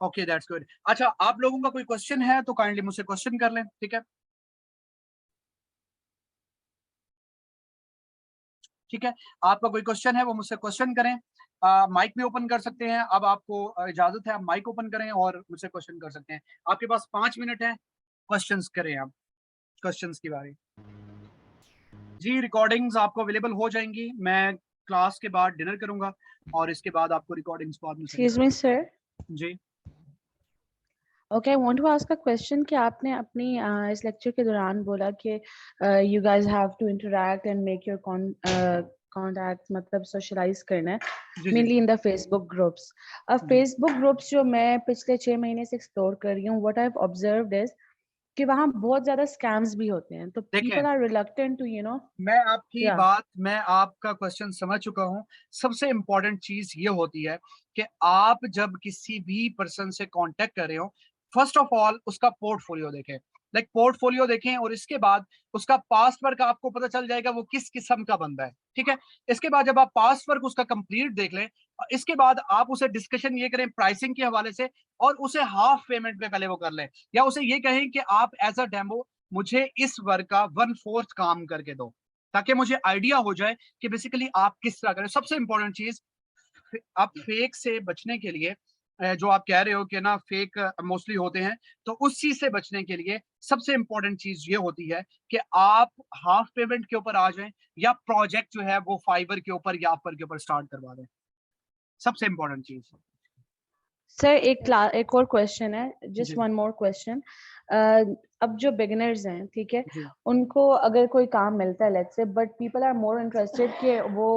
okay that's good. अच्छा, आप लोगों का कोई क्वेश्चन है तो काइंडली मुझसे क्वेश्चन कर लें, ठीक है? ठीक है, आपका कोई क्वेश्चन है वो मुझसे क्वेश्चन करें। माइक भी ओपन कर सकते हैं, अब आपको इजाजत है, आप माइक ओपन करें और मुझसे क्वेश्चन कर सकते हैं। आपके पास 5 मिनट है, क्वेश्चंस करें आप, क्वेश्चंस की बारी। जी, रिकॉर्डिंग्स आपको अवेलेबल हो जाएंगी, मैं क्लास के बाद डिनर करूंगा और इसके बाद आपको रिकॉर्डिंग्स बाद में सेंड Excuse me, sir. जी। Okay, I want to ask a question कि आपने अपनी इस लेक्चर के दौरान बोला कि you guys have to interact and make your contacts, मतलब socialize करना है, जी जी mainly in the Facebook groups. अब जी। Facebook groups जो मैं पिछले 6 महीने से explore कर रही हूँ, what I've observed is कि वहाँ बहुत ज़्यादा scams भी होते हैं, तो देखें, people are reluctant to, yeah. मैं आपका क्वेश्चन समझ चुका हूँ। सबसे इम्पोर्टेंट चीज ये होती है कि आप जब किसी भी पर्सन से कांटेक्ट कर रहे हो, फर्स्ट ऑफ ऑल उसका पोर्टफोलियो देखें, लाइक पोर्टफोलियो देखें, और इसके बाद उसका पास्ट वर्क आपको पता चल जाएगा वो किस किस्म का बंदा है, ठीक है? इसके बाद जब आप पास्ट वर्क उसका कंप्लीट देख लें, इसके बाद आप उसे डिस्कशन ये करें प्राइसिंग के हवाले से, और उसे हाफ पेमेंट पे पहले वो कर लें, या उसे ये कहें कि आप एज अ डेमो मुझे इस वर्क का 1/4 काम करके दो, ताकि मुझे आइडिया हो जाए कि बेसिकली आप किस तरह करें। सबसे इंपॉर्टेंट चीज, आप फेक से बचने के लिए, जो आप कह रहे हो कि ना फेक मोस्टली होते हैं, तो उस चीज से बचने के लिए सबसे इंपॉर्टेंट चीज ये होती है कि आप हाफ पेमेंट के ऊपर आ जाएं, या प्रोजेक्ट जो है वो फाइवर के ऊपर या अपवर के ऊपर स्टार्ट करवा दें। सबसे इंपॉर्टेंट चीज। सर एक और क्वेश्चन है, जस्ट जी वन मोर क्वेश्चन। अब जो बिगिनर्स हैं, ठीक है, जी। उनको अगर कोई काम मिलता है let's say, but people are more interested कि वो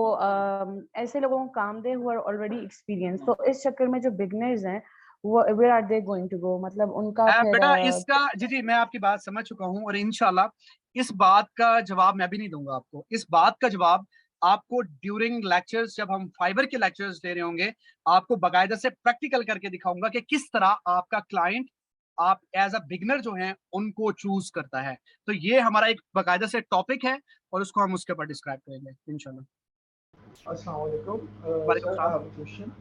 ऐसे लोगों को काम दे हु आर ऑलरेडी एक्सपीरियंस, तो इस चक्कर में जो बिगिनर्स हैं वो where are they going to go, मतलब उनका फिर बेटा इसका, जी जी मैं आपकी बात समझ चुका हूँ, और इंशाल्लाह इस बात का जवाब मैं भी नहीं दूंगा आपको। इस बात का जवाब आपको ड्यूरिंग लेक्चर्स, जब हम फाइबर के लेक्चर्स दे रहे होंगे, आपको बाकायदा से प्रैक्टिकल करके दिखाऊंगा कि किस तरह आपका क्लाइंट, आप एज अ बिगनर जो हैं उनको चूज करता है। तो ये हमारा एक बाकायदा से टॉपिक है, और उसको हम उसके ऊपर डिस्क्राइब करेंगे इंशाल्लाह। अस्सलाम वालेकुम। वालेकुम सर, आई सलाम। Have a question.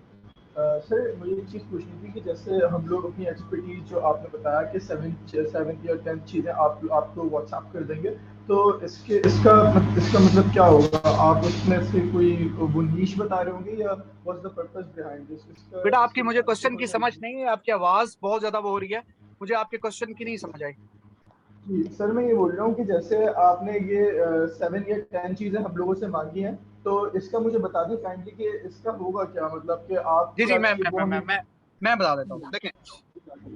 सर, मुझे एक चीज़ पूछनी थी कि जैसे हम लोग अपनी एक्सपर्टीज जो आपने बताया कि 7th या 10th चीज़ें आप आपको व्हाट्सएप कर देंगे, तो इसका मतलब क्या होगा? आप उसमें से कोई वो नीश बता रहे होंगे, या what's the purpose behind this? बेटा आपकी इसके मुझे इसके क्वेश्चन की मतलब समझ नहीं है, आपकी आवाज बहुत ज्यादा वो हो रही है, मुझे आपके क्वेश्चन की नहीं समझ आई। जी सर, मैं ये बोल रहा हूँ कि जैसे आपने ये 7 या 10 चीज़ें हम लोगों से मांगी हैं, तो इसका मुझे बता दें काइंडली कि इसका होगा क्या, मतलब कि आप जी जी क्या मैं चीज़ मैं वो मैं हमें। मैं मैं, मैं बता देता हूँ। देखें,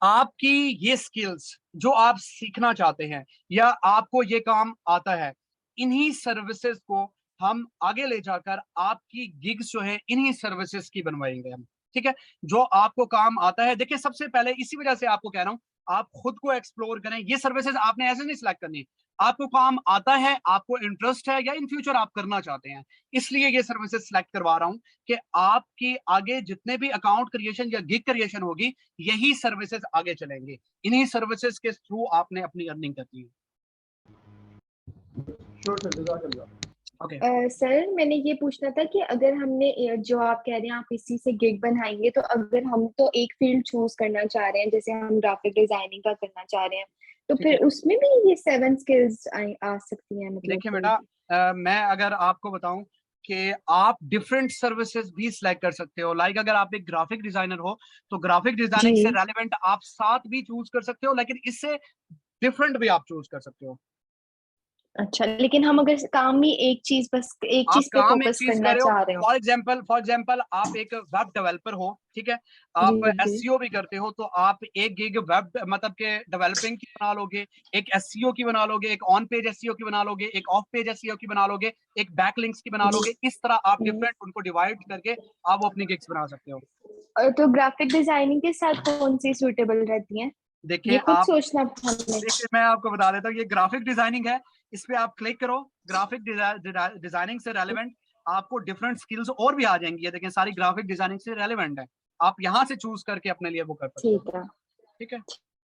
आपकी ये स्किल्स जो आप सीखना चाहते हैं, या आपको ये काम आता है, इन्हीं सर्विसेज को हम आगे ले जाकर आपकी गिग्स जो है इन्हीं सर्विसेज की बनवाएंगे हम, ठीक है? जो आपको काम आता है, देखिए सबसे पहले इसी वजह से आपको कह रहा हूं, आप खुद को एक्सप्लोर करें। ये सर्विसेज आपने ऐसे नहीं सिलेक्ट करनी, आपको काम आता है, आपको इंटरेस्ट है, या इन फ्यूचर आप करना चाहते हैं, इसलिए ये सर्विसेज सिलेक्ट करवा रहा हूं कि आपकी आगे जितने भी अकाउंट क्रिएशन या गिग क्रिएशन होगी, यही सर्विसेज आगे चलेंगे, इन्हीं सर्विसेज के थ्रू आपने अपनी अर्निंग करनी है। श्योर सर, जज़ाकल्लाह। ओके। सर, मैंने ये पूछना था कि अगर हमने जो आप कह रहे हैं आप इसी से गिग बनाएंगे, तो अगर हम तो एक फील्ड चूज करना चाह रहे हैं, जैसे हम ग्राफिक डिजाइनिंग का करना चाह रहे हैं, तो ठीक है, फिर उसमें भी ये 7 स्किल्स आ सकती हैं, मतलब देखिए कोई बेटा, भी? मैं अगर आपको बताऊं कि आप डिफरेंट सर्विसेज भी सिलेक्ट कर सकते हो, लाइक अगर आप एक ग्राफिक डिजाइनर हो तो ग्राफिक डिजाइनिंग से जी। रेलेवेंट आप 7 भी चूज कर सकते हो, लेकिन इससे डिफरेंट भी आप चूज कर सकते हो। अच्छा, लेकिन हम अगर काम ही एक चीज आप पे काम एक फोकस चीज करना कर रहे हो, चाह रहे हो। फॉर एग्जांपल आप एक वेब डेवलपर हो, ठीक है, जी आप जी। एसईओ भी करते हो, तो आप एक गिग वेब मतलब के डेवलपिंग की बना लोगे, एक एसईओ की बना लोगे, एक ऑन पेज एसईओ की बना लोगे, एक ऑफ पेज एसईओ की बना लोगे, एक बैकलिंक्स की बना जी। लोगे। इस तरह आप हम्म। डिफरेंट उनको डिवाइड करके आप वो अपनी गिग्स बना सकते हो। तो ग्राफिक डिजाइनिंग के साथ कौन सी सूटेबल रहती हैं? देखिए ये खुद आप, सोचना हमें। देखिए मैं आपको बता देता हूँ, ये ग्राफिक डिजाइनिंग है, इस पे आप क्लिक करो, ग्राफिक डिजाइनिंग से रेलेवेंट आपको डिफरेंट स्किल्स और भी आ जाएंगी। ये देखें, सारी ग्राफिक डिजाइनिंग से रेलेवेंट है, आप यहाँ से चूज करके अपने लिए वो कर सकते हो, ठीक है। ठीक है?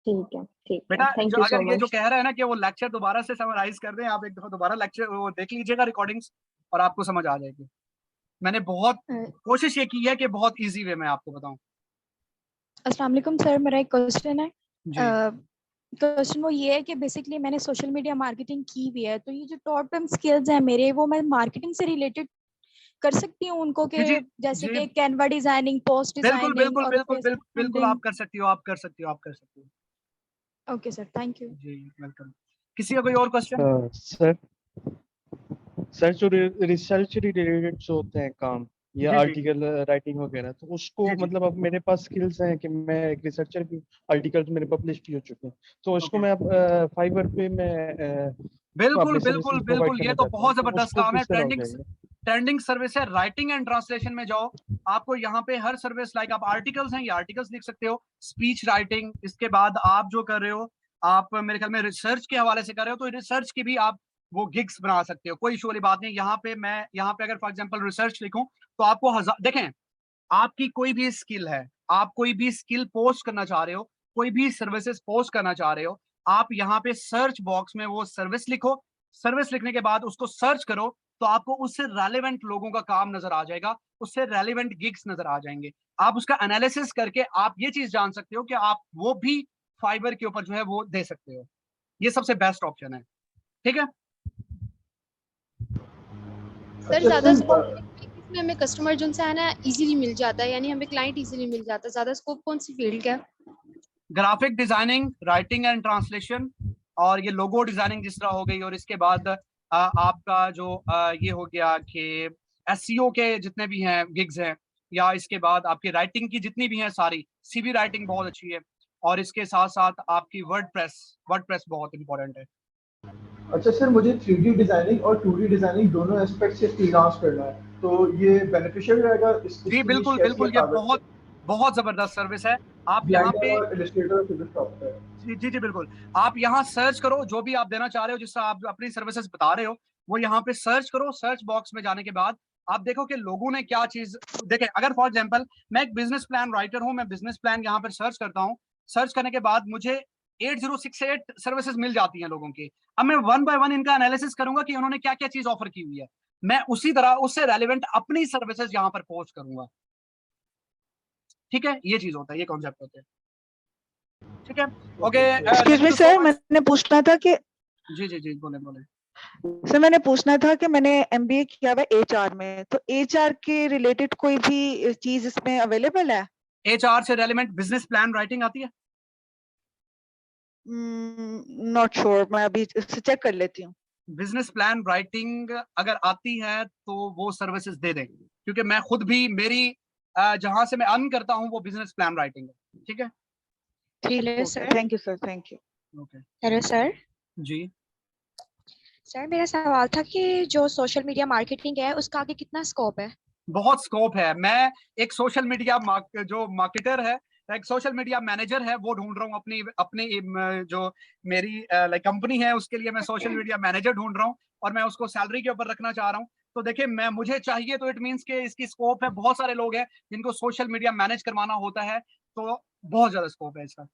ठीक है, ठीक है, बेटा थैंक जो यू सो अगर ये जो मच। कह रहे हैं ना कि वो लेक्चर दोबारा से समराइज कर दें, आप एक दफा दोबारा लेक्चर वो देख लीजिएगा रिकॉर्डिंग्स, और आपको समझ आ जाएगी। मैंने बहुत कोशिश ये की है कि बहुत इजी वे में आपको बताऊं। अस्सलाम वालेकुम सर, मेरा एक क्वेश्चन है। जी क्वेश्चन वो ये है कि बेसिकली मैंने सोशल मीडिया मार्केटिंग की हुई है, तो ये जो टॉप टर्म स्किल्स हैं मेरे, वो मैं मार्केटिंग से रिलेटेड कर सकती हूँ उनको, जी कि जी जैसे जी, कि कैनवा डिजाइनिंग, पोस्ट बिल्कुल डिजाइनिंग बिल्कुल और बिल्कुल फेसबुक बिल्कुल बिल्कुल आप ब्रांडिंग। कर सकती हो, आप कर सकती हो, आप कर सकती हो। Okay sir, thank you. जी वेलकम। किसी का कोई और क्वेश्चन? सर जो रिसर्च रिलेटेड जो होते हैं काम या जी जी आर्टिकल राइटिंग वगैरह, तो उसको जी जी मतलब अब मेरे पास स्किल्स हैं कि मैं एक रिसर्चर भी, आर्टिकल्स मेरे पब्लिश भी हो चुके हैं, तो उसको ओके, मैं अब फाइवर पे मैं बिल्कुल अपने बिल्कुल सर्विसेज प्रोवाइड बिल्कुल, ये करना तो चाहता हूँ, बहुत तो जबरदस्त उसको काम है। किस तरह हो ट्रेंडिंग जाएगा? ट्रेंडिंग सर्विस है। राइटिंग एंड ट्रांसलेशन में जाओ, आपको यहाँ पे हर सर्विस लाइक आप आर्टिकल्स हैं, ये आर्टिकल्स लिख सकते हो, स्पीच राइटिंग। इसके बाद आप जो कर रहे हो, आप मेरे ख्याल में रिसर्च के हवाले से कर रहे हो, तो रिसर्च की भी आप वो गिग्स बना सकते हो, कोई इशू वाली बात नहीं। यहाँ पे मैं यहाँ पे अगर फॉर एग्जांपल रिसर्च लिखूं, तो आपको हजार देखें, आपकी कोई भी स्किल है, आप कोई भी स्किल पोस्ट करना चाह रहे हो, कोई भी सर्विसेज पोस्ट करना चाह रहे हो, आप यहाँ पे सर्च बॉक्स में वो सर्विस लिखो। सर्विस लिखने के बाद उसको सर्च करो, तो आपको उससे रेलेवेंट लोगों का काम नजर आ जाएगा, उससे रेलेवेंट गिग्स नजर आ जाएंगे। आप उसका एनालिसिस करके आप ये चीज जान सकते हो कि आप वो भी फाइबर के ऊपर जो है वो दे सकते हो। ये सबसे बेस्ट ऑप्शन है, ठीक है। सर ज्यादा स्कोप इसमें हमें कस्टमर जो उनसे आना इजीली मिल जाता है, यानी हमें क्लाइंट इजीली मिल जाता है। ज्यादा स्कोप कौन सी फील्ड का है? Graphic designing, writing and translation, और ये लोगो डिजाइनिंग जिस तरह हो गई, और इसके बाद आपका जो ये हो गया कि एसईओ के जितने भी हैं गिग्स हैं, या इसके बाद आपकी राइटिंग की जितनी भी हैं सारी, सीवी राइटिंग बहुत अच्छी है, और इसके साथ साथ आपकी वर्डप्रेस बहुत इंपॉर्टेंट है। अच्छा सर, मुझे 3D डिजाइनिंग और 2D डिजाइनिंग दोनों एस्पेक्ट से फ्रीलांस करना है, तो ये बेनिफिशियल रहेगा? जी इसकी नीश बिल्कुल कैसी है बिल्कुल, ये फाइवर बहुत पे? बहुत जबरदस्त सर्विस है। आप यहाँ ब्लेंडर पे और इलस्ट्रेटर और फिल्टर पे? जी जी जी बिल्कुल, आप यहाँ सर्च करो जो भी आप देना चाह रहे हो, जिससे आप अपनी सर्विसेज बता रहे हो, वो यहाँ पे सर्च करो। सर्च बॉक्स में जाने के बाद आप देखो कि लोगों ने क्या चीज देखे। अगर फॉर एग्जांपल मैं एक बिजनेस प्लान राइटर हूं, मैं बिजनेस प्लान यहाँ पर सर्च करता हूँ, सर्च करने के बाद मुझे 8068 सर्विसेज मिल जाती हैं लोगों की। अब मैं वन बाय वन इनका एनालिसिस करूंगा कि उन्होंने क्या क्या चीज ऑफर की हुई है, मैं उसी तरह उससे रेलिवेंट अपनी सर्विसेज यहाँ पर पोस्ट करूंगा, ठीक है। ये चीज होता है, ये कॉन्सेप्ट होता है, ठीक है। Okay, excuse thank me you so sir, much. मैंने पूछना था कि जी जी जी, बोले बोले। सर मैंने पूछना था कि मैंने एमबीए किया हुआ है एचआर में, तो एचआर के रिलेटेड कोई भी चीज इसमें अवेलेबल है? एचआर से रेलिवेंट बिजनेस प्लान राइटिंग आती है? नॉट श्योर, मैं अभी चेक कर लेती हूँ। बिजनेस प्लान राइटिंग अगर आती है तो वो सर्विसेज दे देंगे, क्योंकि मैं खुद भी मेरी जहां से मैं अर्न करता हूँ वो बिजनेस प्लान राइटिंग है, ठीक है। ठीक हेलो है, sir. Thank you sir, thank you. Okay hello sir. जी। सर मेरा सवाल था कि जो सोशल मीडिया मार्केटिंग है उसका आगे कितना स्कोप है? बहुत स्कोप है। मैं एक सोशल मीडिया जो मार्केटर है, एक सोशल मीडिया मैनेजर है, वो ढूंढ रहा हूँ अपनी अपनी जो मेरी लाइक कंपनी है उसके लिए मैं सोशल मीडिया मैनेजर ढूंढ रहा हूँ, और मैं उसको सैलरी के ऊपर रखना चाह रहा हूँ। तो देखिए, मैं मुझे चाहिए तो इट मीन्स के इसकी स्कोप है। बहुत सारे लोग हैं जिनको सोशल मीडिया मैनेज करवाना होता है, तो बहुत ज्यादा स्कोप है इसका।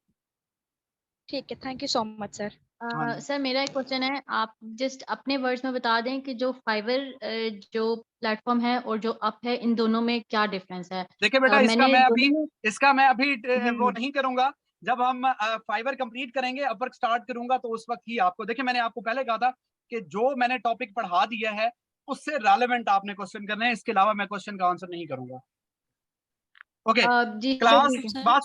ठीक है, thank you so much sir. हाँ जी। सर मेरा एक क्वेश्चन है, आप जस्ट अपने वर्ड्स में बता दें कि जो फाइवर जो प्लेटफॉर्म है और जो अप है, इन दोनों में क्या डिफरेंस है? देखिए बेटा, मैंने दोनों में इसका मैं अभी वो हम्म, नहीं करूंगा। जब हम फाइवर कंप्लीट करेंगे, अपवर्क स्टार्ट करूंगा, तो उस वक्त ही आपको देखिए, मैंने आपको पहले कहा था कि जो मैंने टॉपिक पढ़ा दिया है उससे रेलेवेंट आपने क्वेश्चन करने हैं, इसके अलावा मैं क्वेश्चन का आंसर नहीं करूंगा। ओके, जी क्लास सर। बात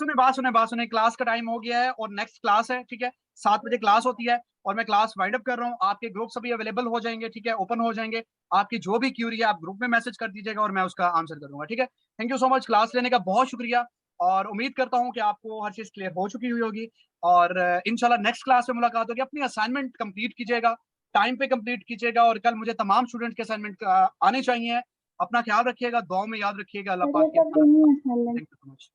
सुने, क्लास का टाइम हो गया है और नेक्स्ट क्लास है, ठीक है। 7 बजे क्लास होती है और मैं क्लास वाइंड अप कर रहा हूँ। आपके ग्रुप सभी अवेलेबल हो जाएंगे, ठीक है, ओपन हो जाएंगे। आपकी जो भी क्यूरी है आप ग्रुप में मैसेज कर दीजिएगा और मैं उसका आंसर करूंगा, ठीक है। Thank you so much, class लेने का बहुत शुक्रिया, और उम्मीद करता हूँ कि आपको हर चीज क्लियर हो चुकी हुई होगी। और इंशाल्लाह नेक्स्ट क्लास में मुलाकात होगी। अपनी असाइनमेंट कंप्लीट कीजिएगा, टाइम पे कंप्लीट कीजिएगा, और कल मुझे तमाम स्टूडेंट के असाइनमेंट आने चाहिए। अपना ख्याल रखिएगा, दुआ में याद रखिएगा। अल्लाह पाक की। Thank you so much.